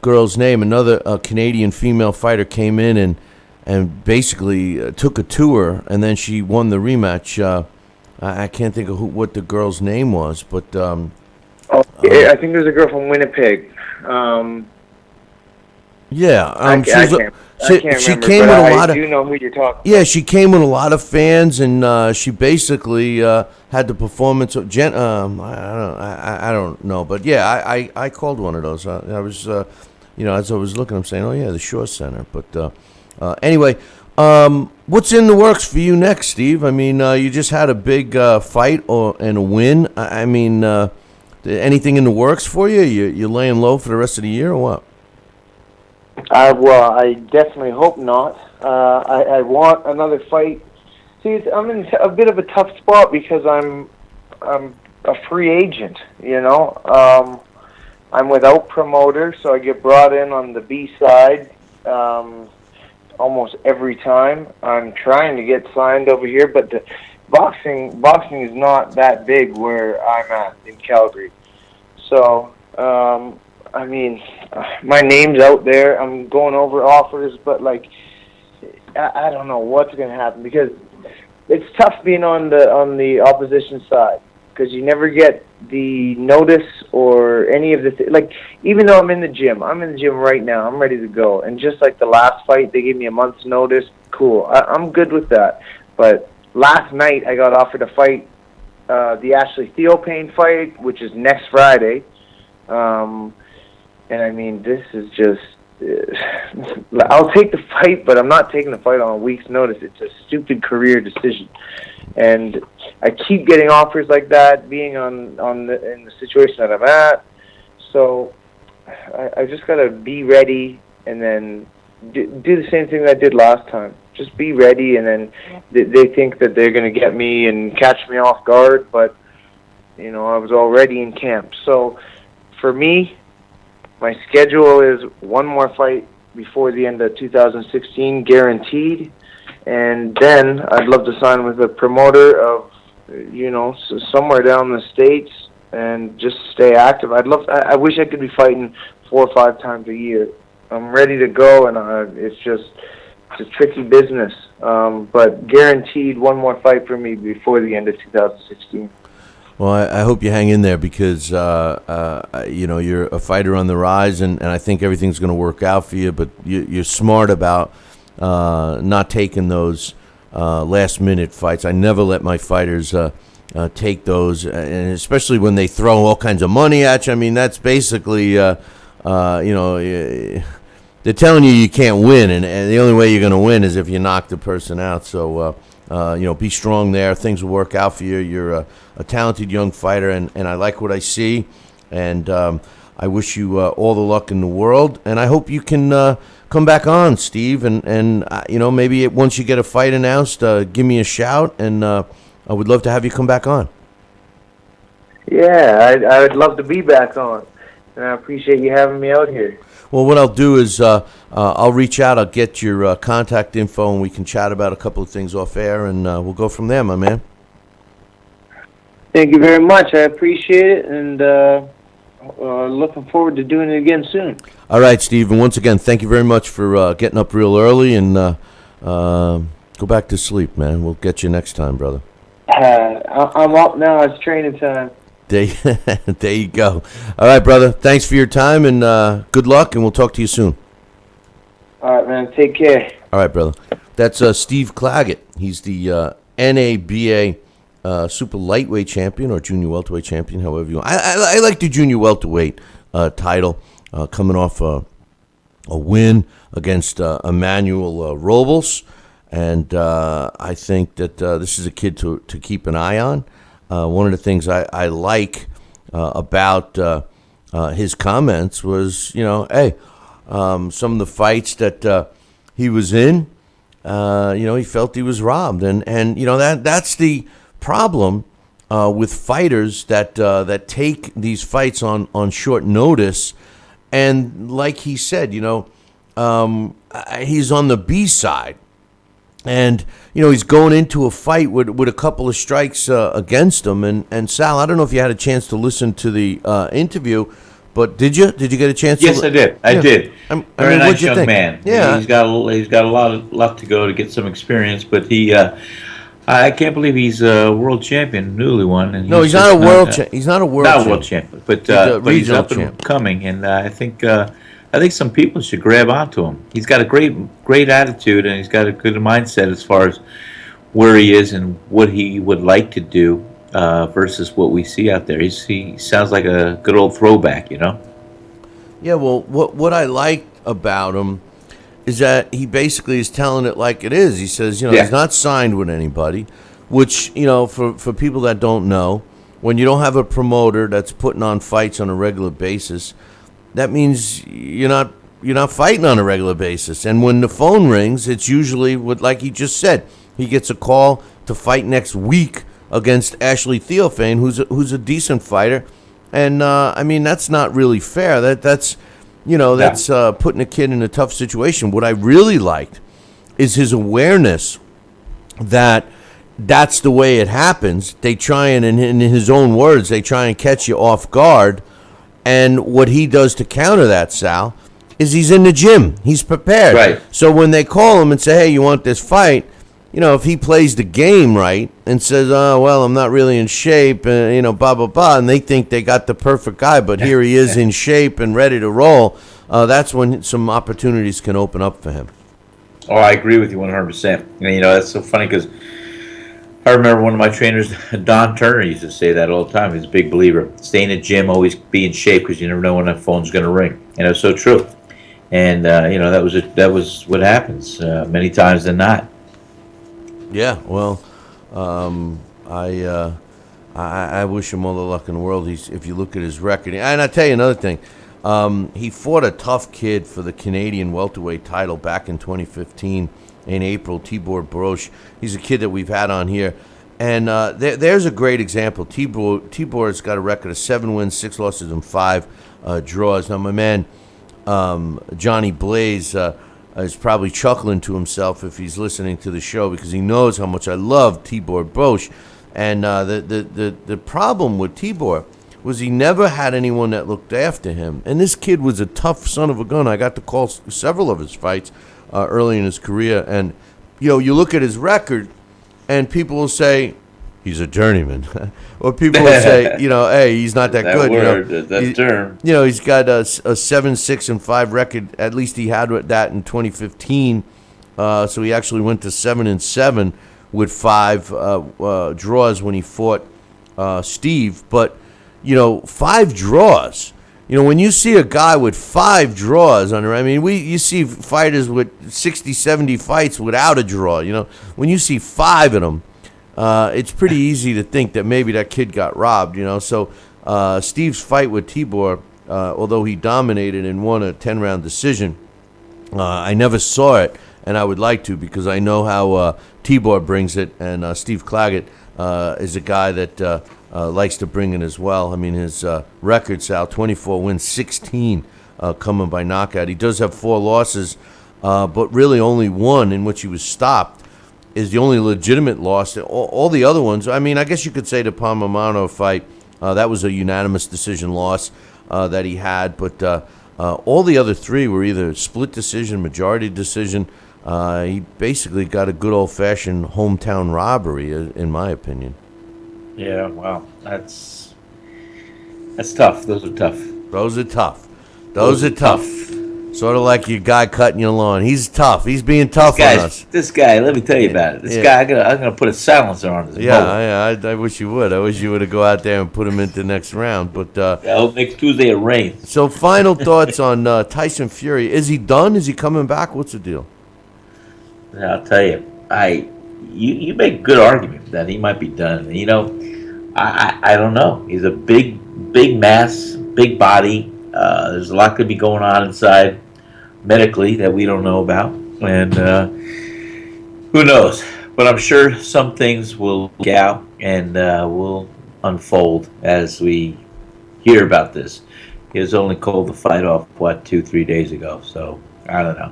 girl's name. Another Canadian female fighter came in and basically took a tour, and then she won the rematch. I can't think of what the girl's name was, but I think there's a girl from Winnipeg. She came with a lot of. I do know who you're talking. Yeah, she came with a lot of fans, and she basically had the performance of I don't know, but yeah, I called one of those. I was, as I was looking, I'm saying, oh yeah, the Shore Center. But anyway, what's in the works for you next, Steve? I mean, you just had a big fight and a win. I mean, anything in the works for you? You laying low for the rest of the year, or what? Well, I definitely hope not. I want another fight. See, I'm in a bit of a tough spot because I'm a free agent. I'm without promoter, so I get brought in on the B side almost every time. I'm trying to get signed over here, but the boxing is not that big where I'm at in Calgary. So. I mean, my name's out there. I'm going over offers, but I don't know what's going to happen because it's tough being on the opposition side because you never get the notice or any of the even though I'm in the gym right now. I'm ready to go, and just like the last fight, they gave me a month's notice. Cool, I'm good with that. But last night, I got offered a fight, the Ashley Theophane fight, which is next Friday. And I mean, this is just, I'll take the fight, but I'm not taking the fight on a week's notice. It's a stupid career decision. And I keep getting offers like that, being in the situation that I'm at. So I just got to be ready and then do the same thing that I did last time. Just be ready, and then they think that they're going to get me and catch me off guard, but, I was already in camp. So for me, my schedule is one more fight before the end of 2016, guaranteed. And then I'd love to sign with a promoter of, somewhere down the States and just stay active. I wish I could be fighting 4 or 5 times a year. I'm ready to go, and it's a tricky business. But guaranteed one more fight for me before the end of 2016. Well, I hope you hang in there because, you're a fighter on the rise, and I think everything's going to work out for you, but you're smart about not taking those last-minute fights. I never let my fighters take those, and especially when they throw all kinds of money at you. I mean, that's basically, they're telling you can't win, and the only way you're going to win is if you knock the person out. So, be strong there. Things will work out for you. You're a talented young fighter, and I like what I see. And I wish you all the luck in the world. And I hope you can come back on, Steve. And maybe once you get a fight announced, give me a shout. And I would love to have you come back on. Yeah, I would love to be back on. And I appreciate you having me out here. Well, what I'll do is I'll reach out. I'll get your contact info, and we can chat about a couple of things off air, and we'll go from there, my man. Thank you very much. I appreciate it, and looking forward to doing it again soon. All right, Steve, and once again, thank you very much for getting up real early and Go back to sleep, man. We'll get you next time, brother. I'm up now. It's training time. There you go. All right, brother. Thanks for your time, and good luck, and we'll talk to you soon. All right, man. Take care. All right, brother. That's Steve Claggett. He's the NABA super lightweight champion or junior welterweight champion, however you want. I like the junior welterweight title, coming off a win against Emmanuel Robles. And I think that this is a kid to keep an eye on. One of the things I like about his comments was, hey, some of the fights that he was in, he felt he was robbed. And that's the problem with fighters that take these fights on short notice. And like he said, he's on the B side. And, he's going into a fight with a couple of strikes against him. And Sal, I don't know if you had a chance to listen to the interview, but did you? Did you get a chance? Yes, I did. I did. Very nice young man. Yeah, he's got a lot to go to get some experience, but he. I can't believe he's a world champion, newly one. And no, he's not a world champion. He's not a world champion, but he's up and coming, and I think some people should grab onto him. He's got a great attitude, and he's got a good mindset as far as where he is and what he would like to do versus what we see out there. He sounds like a good old throwback, Yeah, well, what I like about him is that he basically is telling it like it is. He says, he's not signed with anybody, which, for people that don't know, when you don't have a promoter that's putting on fights on a regular basis, that means you're not fighting on a regular basis. And when the phone rings, it's usually like he just said, he gets a call to fight next week against Ashley Theophane, who's a decent fighter. And that's not really fair. That's putting a kid in a tough situation. What I really liked is his awareness that that's the way it happens. They try and, in his own words, they try and catch you off guard. And what he does to counter that, Sal, is he's in the gym. He's prepared. Right. So when they call him and say, hey, you want this fight? If he plays the game right and says, oh, well, I'm not really in shape, blah, blah, blah, and they think they got the perfect guy, but here he is in shape and ready to roll, that's when some opportunities can open up for him. Oh, I agree with you 100%. And, that's so funny because I remember one of my trainers, Don Turner, used to say that all the time. He's a big believer. Stay in the gym, always be in shape because you never know when that phone's going to ring. And it was so true. And, that was what happens many times than not. Yeah, well, I wish him all the luck in the world. If you look at his record, and I tell you another thing, he fought a tough kid for the Canadian welterweight title back in 2015 in April. Tibor Broch. He's a kid that we've had on here, and there's a great example. Tibor's got a record of 7 wins, 6 losses, and 5 draws. Now, my man Johnny Blaze. Is probably chuckling to himself if he's listening to the show because he knows how much I love Tibor Broch. And the problem with Tibor was he never had anyone that looked after him. And this kid was a tough son of a gun. I got to call several of his fights early in his career. And, you look at his record and people will say, he's a journeyman. Or people will say, hey, he's not that good. That term. He's got a 7-6-5 record. At least he had that in 2015. So he actually went to 7-7 with 5 draws when he fought Steve. But 5 draws. When you see a guy with 5 draws you see fighters with 60, 70 fights without a draw. When you see 5 of them. It's pretty easy to think that maybe that kid got robbed, So Steve's fight with Tibor, although he dominated and won a 10-round decision, I never saw it, and I would like to because I know how Tibor brings it, and Steve Claggett is a guy that likes to bring it as well. His record, Sal, 24 wins, 16 coming by knockout. He does have 4 losses, but really only 1 in which he was stopped. Is the only legitimate loss. All the other ones, I guess you could say the Palmamano fight, that was a unanimous decision loss that he had, but all the other 3 were either split decision, majority decision. He basically got a good old-fashioned hometown robbery, in my opinion. Yeah, well, that's tough. Those are tough. Those are tough. Those are tough. Sort of like your guy cutting your lawn. He's tough. He's being tough on us. This guy, let me tell you about it. This guy, I'm gonna put a silencer on his mower. I wish you would. I wish you would have go out there and put him into the next round. But next Tuesday it rains. So, final thoughts on Tyson Fury. Is he done? Is he coming back? What's the deal? Yeah, I'll tell you. You make a good argument that he might be done. You know, I don't know. He's a big mass, big body. There's a lot could be going on inside medically that we don't know about, and who knows? But I'm sure some things will get out and will unfold as we hear about this. He was only called the fight off 2-3 days ago, so I don't know.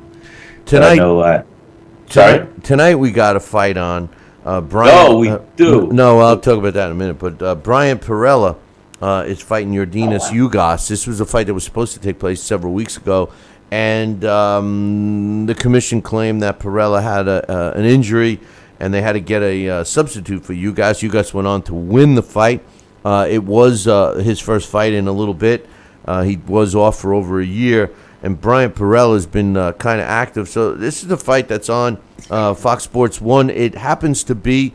Tonight we got a fight on. Brian. Oh, we do. No, I'll talk about that in a minute. But Brian Perella is fighting Yordenis Ugas. This was a fight that was supposed to take place several weeks ago, and the commission claimed that Perella had an injury, and they had to get a substitute for Ugas. Ugas went on to win the fight. It was his first fight in a little bit. He was off for over a year, and Brian Perella has been kind of active. So this is a fight that's on Fox Sports 1. It happens to be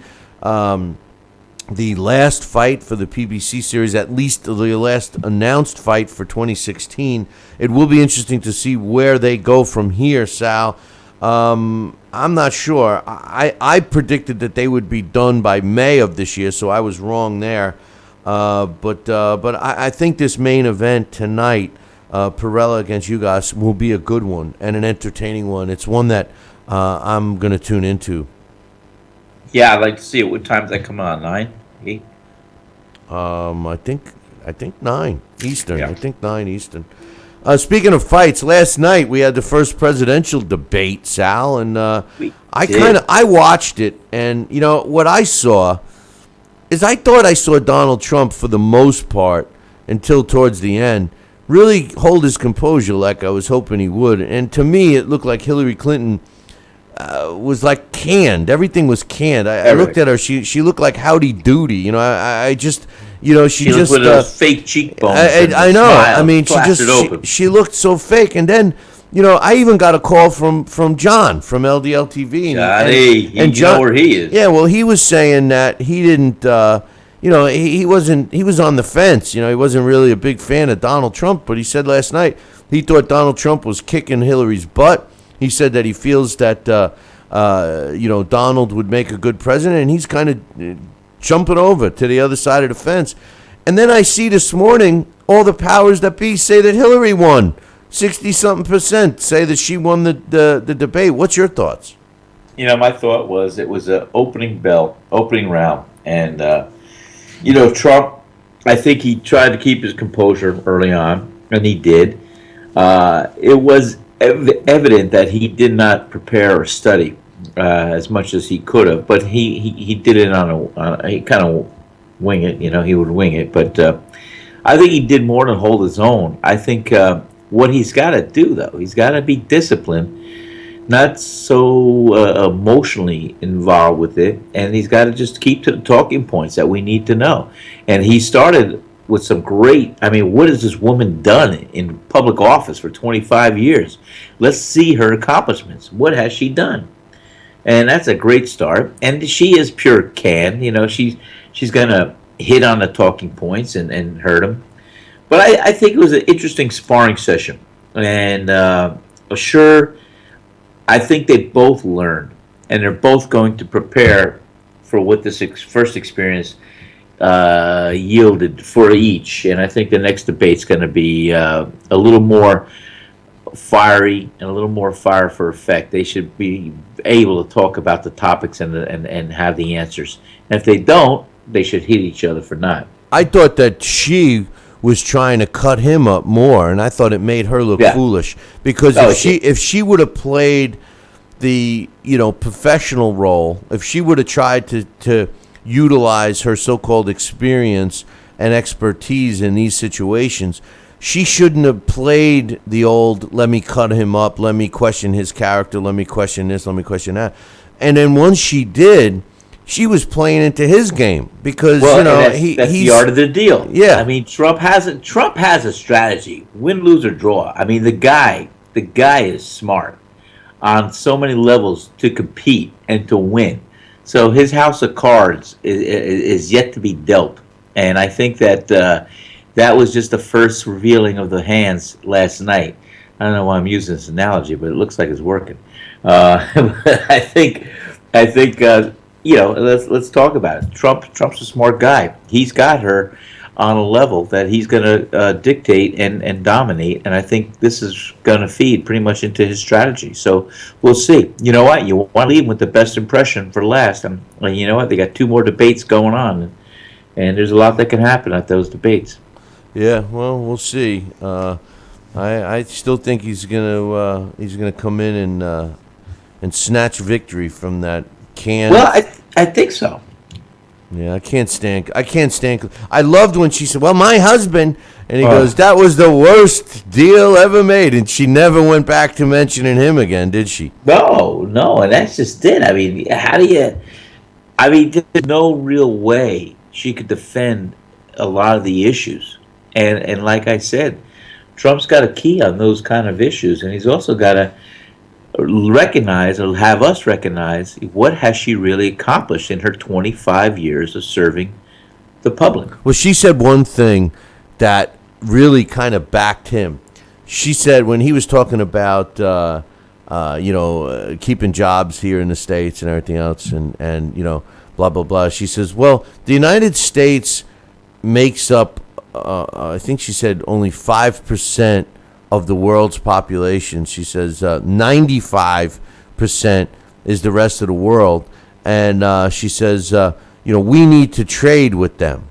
the last fight for the PBC series, at least the last announced fight for 2016. It will be interesting to see where they go from here, Sal. I'm not sure. I predicted that they would be done by May of this year, so I was wrong there. But I think this main event tonight, Perella against Ugas, will be a good one and an entertaining one. It's one that I'm going to tune into. Yeah, I'd like to see it. What time does that come on? 9? 8? I think 9 Eastern. Yeah. I think 9 Eastern. Speaking of fights, last night we had the first presidential debate, Sal, and I watched it, and you know what I saw is I thought I saw Donald Trump for the most part until towards the end really hold his composure like I was hoping he would, and to me it looked like Hillary Clinton was like canned. Everything was canned. I looked at her. She looked like Howdy Doody. You know, I just, you know, she just with those fake cheekbones. I know. I mean, she looked so fake. And then, you know, I even got a call from John from LDL TV. And John, know where he is. Yeah, well, he was saying that he didn't. You know, he wasn't. He was on the fence. You know, he wasn't really a big fan of Donald Trump. But he said last night he thought Donald Trump was kicking Hillary's butt. He said that he feels that, you know, Donald would make a good president, and he's kind of jumping over to the other side of the fence. And then I see this morning all the powers that be say that Hillary won. 60-something% say that she won the debate. What's your thoughts? You know, my thought was it was an opening round. And, you know, Trump, I think he tried to keep his composure early on, and he did. It was evident that he did not prepare or study as much as he could have, but he did it he kind of wing it. You know, he would wing it. But I think he did more than hold his own. I think what he's got to do, though, he's got to be disciplined, not so emotionally involved with it, and he's got to just keep to the talking points that we need to know. And he started with some great, I mean, what has this woman done in public office for 25 years? Let's see her accomplishments. What has she done? And that's a great start. And she is pure can. You know, she's going to hit on the talking points and hurt them. But I think it was an interesting sparring session. And sure, I think they both learned. And they're both going to prepare for what this first experience yielded for each, and I think the next debate's going to be a little more fiery and a little more fire for effect. They should be able to talk about the topics and have the answers. And if they don't, they should hit each other for not. I thought that she was trying to cut him up more, and I thought it made her look foolish because if she would have played the professional role, if she would have tried to utilize her so-called experience and expertise in these situations, she shouldn't have played the old, let me cut him up, let me question his character, let me question this, let me question that. And then once she did, she was playing into his game because, that's he's the art of the deal. Yeah. I mean, Trump has a strategy, win, lose, or draw. I mean, the guy is smart on so many levels to compete and to win. So his house of cards is yet to be dealt. And I think that that was just the first revealing of the hands last night. I don't know why I'm using this analogy, but it looks like it's working. I think let's talk about it. Trump's a smart guy. He's got her on a level that he's going to dictate and dominate, and I think this is going to feed pretty much into his strategy. So we'll see. You know what? You want to leave with the best impression for last. And you know what? They got 2 more debates going on, and there's a lot that can happen at those debates. Yeah, well, we'll see. I still think he's gonna come in and snatch victory from that can. Well, I think so. Yeah, I can't stand. I loved when she said, "Well, my husband," and he goes, "That was the worst deal ever made," and she never went back to mentioning him again, did she? No, and that's just it. I mean, how do you? I mean, there's no real way she could defend a lot of the issues, and like I said, Trump's got a key on those kind of issues, and he's also got to recognize, or have us recognize, what has she really accomplished in her 25 years of serving the public. Well, she said one thing that really kind of backed him. She said when he was talking about keeping jobs here in the States and everything else, and blah blah blah, she says, well, the United States makes up I think she said only 5% of the world's population. She says 95% is the rest of the world, and she says we need to trade with them.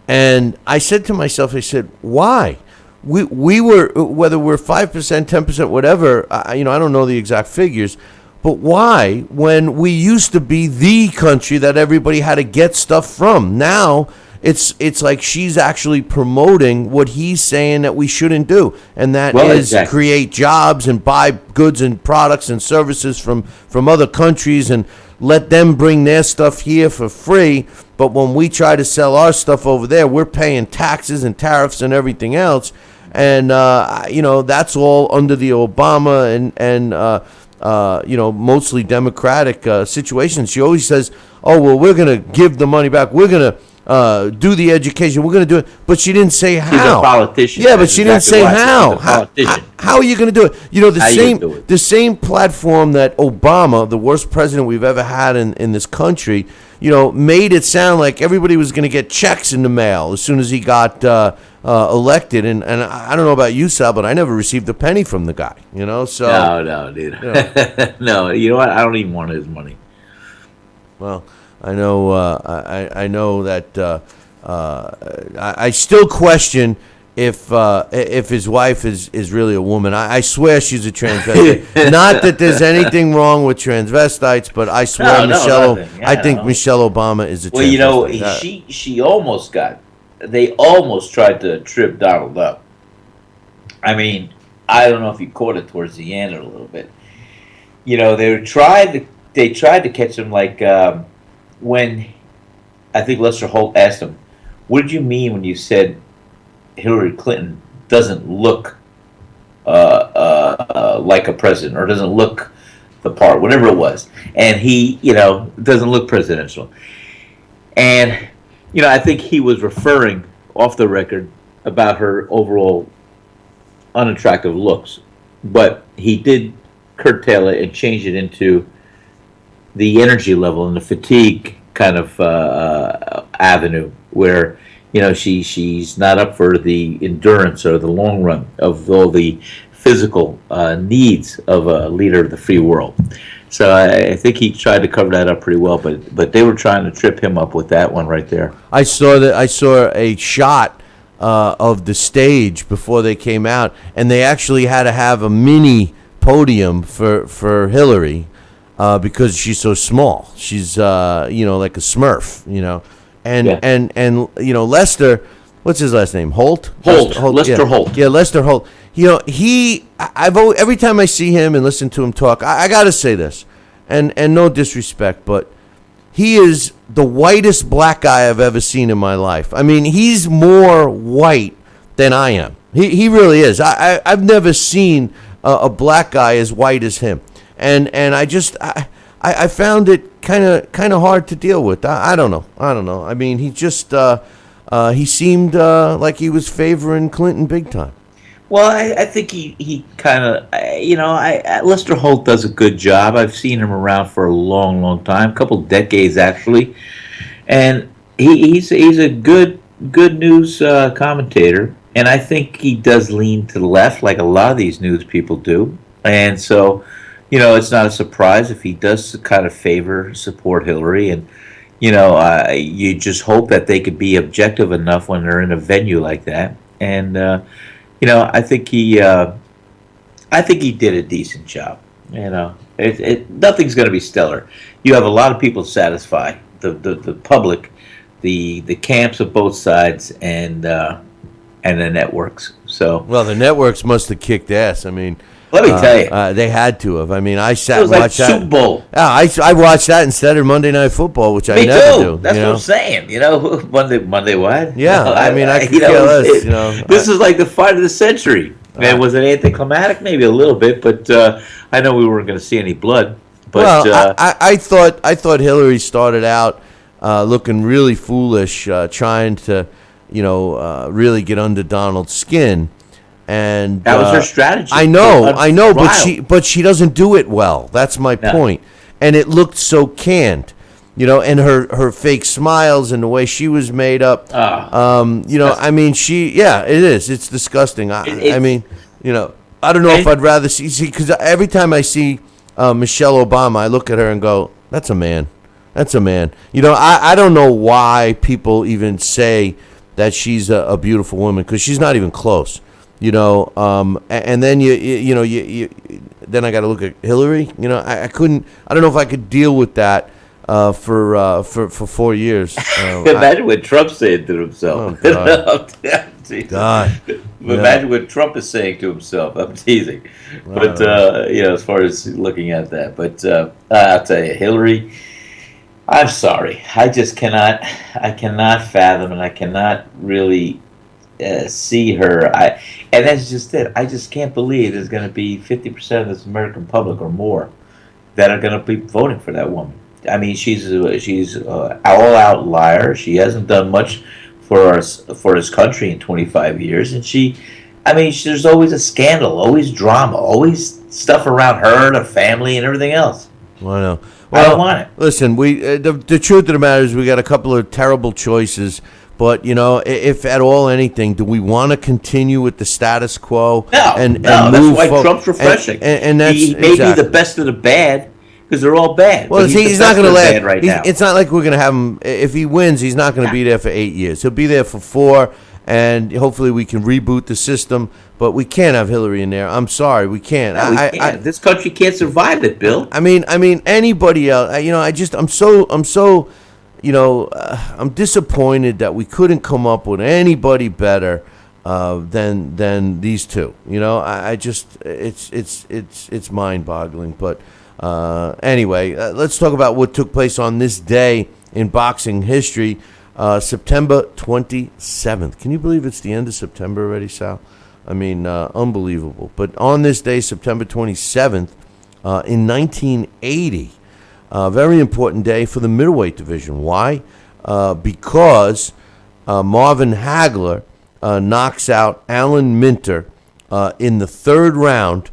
And I said to myself, I said, why? We were, whether we're 5%, 10%, whatever, I don't know the exact figures, but why, when we used to be the country that everybody had to get stuff from? Now it's like she's actually promoting what he's saying that we shouldn't do, and that is exactly create jobs and buy goods and products and services from other countries and let them bring their stuff here for free. But when we try to sell our stuff over there, we're paying taxes and tariffs and everything else. And that's all under the Obama and mostly Democratic situations. She always says, "Oh well, we're going to give the money back. We're going to do the education. We're going to do it." But she didn't say how. She's a politician. Yeah, but she didn't say how. How are you going to do it? The same platform that Obama, the worst president we've ever had in this country, made it sound like everybody was going to get checks in the mail as soon as he got elected. And I don't know about you, Sal, but I never received a penny from the guy. So no, dude. No, you know what? I don't even want his money. Well, I know. I know that. I still question if his wife is really a woman. I swear she's a transvestite. Not that there's anything wrong with transvestites, but I swear I think Michelle Obama is a transvestite. Well, she almost got. They almost tried to trip Donald up. I mean, I don't know if you caught it towards the end a little bit. They tried to catch him like. When I think Lester Holt asked him, "What did you mean when you said Hillary Clinton doesn't look like a president, or doesn't look the part, whatever it was?" And he, doesn't look presidential. And I think he was referring off the record about her overall unattractive looks, but he did curtail it and change it into the energy level and the fatigue kind of avenue, where she's not up for the endurance or the long run of all the physical needs of a leader of the free world. So I think he tried to cover that up pretty well, but they were trying to trip him up with that one right there. I saw a shot of the stage before they came out, and they actually had to have a mini podium for Hillary. Because she's so small, she's like a Smurf, and Lester what's his last name? Holt. Lester Holt. Yeah, Lester Holt. You know, every time I see him and listen to him talk, I got to say this, and no disrespect, but he is the whitest black guy I've ever seen in my life. I mean, he's more white than I am. He really is. I've never seen a black guy as white as him, and I found it kind of hard to deal with. I don't know. I mean, he just he seemed like he was favoring Clinton big time. Well, I think he kind of, Lester Holt does a good job. I've seen him around for a long, long time, a couple decades actually, and he's a good news commentator. And I think he does lean to the left, like a lot of these news people do. And so, it's not a surprise if he does kind of support Hillary. And you just hope that they could be objective enough when they're in a venue like that. And I think he did a decent job. Nothing's going to be stellar. You have a lot of people satisfied, the public, the camps of both sides, and the networks. So the networks must have kicked ass. I mean, let me tell you, they had to have. I mean, I sat and like watched that Super Bowl. Yeah, I watched that instead of Monday Night Football, which I Me never too. do. That's what I'm saying. Monday what? Yeah, I mean, I could care less. This is like the fight of the century. Man, was it anticlimactic? Maybe a little bit, but I know we weren't going to see any blood. But I thought Hillary started out looking really foolish, trying to really get under Donald's skin, and that was her strategy. I know, but she doesn't do it well. That's my point. And it looked so canned, and her fake smiles and the way she was made up. I mean, it is. It's disgusting. I mean, I don't know if I'd rather see because every time I see Michelle Obama, I look at her and go, "That's a man. That's a man." I don't know why people even say that she's a beautiful woman because she's not even close, and then you then I got to look at Hillary. I couldn't. I don't know if I could deal with that for 4 years. Imagine what Trump's saying to himself. Oh, God. Imagine what Trump is saying to himself. I'm teasing, but as far as looking at that, but I'll tell you, Hillary. I'm sorry. I just cannot fathom, and I cannot really see her. And that's just it. I just can't believe there's going to be 50% of this American public or more that are going to be voting for that woman. I mean, she's an all-out liar. She hasn't done much for his country in 25 years, and there's always a scandal, always drama, always stuff around her, the family, and everything else. I know. Well, I don't want it. Listen, the truth of the matter is we got a couple of terrible choices, but if at all anything, do we want to continue with the status quo? No, and that's move why Trump's refreshing. And that's he may be the best of the bad because they're all bad. Well, he's not going to let right now. It's not like we're going to have him. If he wins, he's not going to be there for 8 years. He'll be there for 4, and hopefully we can reboot the system. But we can't have Hillary in there. I'm sorry, we can't. No, we can't. This country can't survive it, Bill. I mean, anybody else? I'm disappointed that we couldn't come up with anybody better than these two. It's mind-boggling. But anyway, let's talk about what took place on this day in boxing history, September 27th. Can you believe it's the end of September already, Sal? I mean, unbelievable. But on this day, September 27th, in 1980, a very important day for the middleweight division. Why? Because Marvin Hagler knocks out Alan Minter in the 3rd round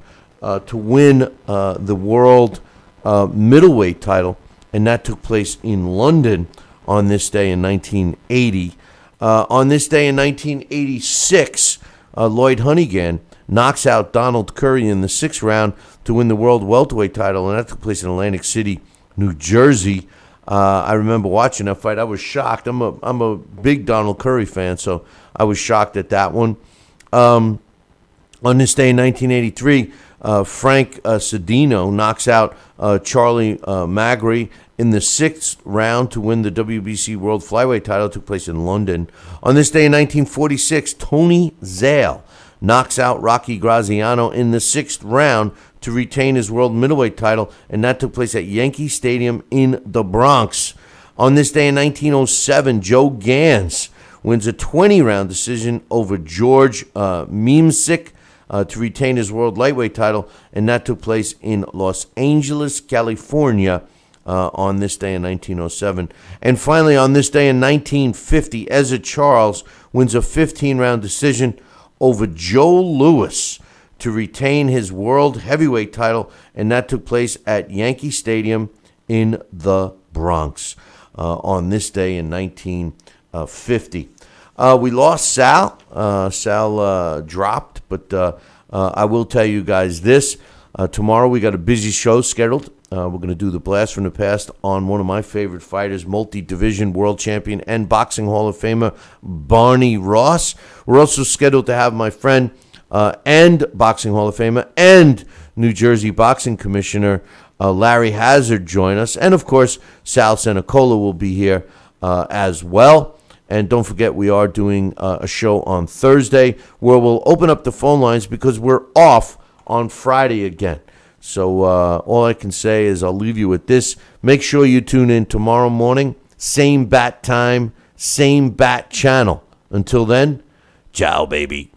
to win the world middleweight title, and that took place in London on this day in 1980. On this day in 1986, Lloyd Honeyghan knocks out Donald Curry in the 6th round to win the world welterweight title, and that took place in Atlantic City, New Jersey. I remember watching that fight. I was shocked. I'm a big Donald Curry fan, so I was shocked at that one. On this day in 1983, Frank Sedino knocks out Charlie Magri in the 6th round to win the WBC World Flyweight title. It took place in London. On this day in 1946, Tony Zale knocks out Rocky Graziano in the 6th round to retain his world middleweight title, and that took place at Yankee Stadium in the Bronx. On this day in 1907, Joe Gans wins a 20-round decision over George Memsick to retain his world lightweight title, and that took place in Los Angeles, California, on this day in 1907. And finally, on this day in 1950, Ezra Charles wins a 15-round decision over Joe Louis to retain his world heavyweight title, and that took place at Yankee Stadium in the Bronx on this day in 1950. We lost Sal. Sal dropped, but I will tell you guys this. Tomorrow we got a busy show scheduled. We're going to do the Blast from the Past on one of my favorite fighters, multi-division world champion and Boxing Hall of Famer Barney Ross. We're also scheduled to have my friend and Boxing Hall of Famer and New Jersey Boxing Commissioner Larry Hazard join us. And, of course, Sal Senecola will be here as well. And don't forget, we are doing a show on Thursday where we'll open up the phone lines because we're off on Friday again. So all I can say is I'll leave you with this. Make sure you tune in tomorrow morning. Same bat time, same bat channel. Until then, ciao, baby.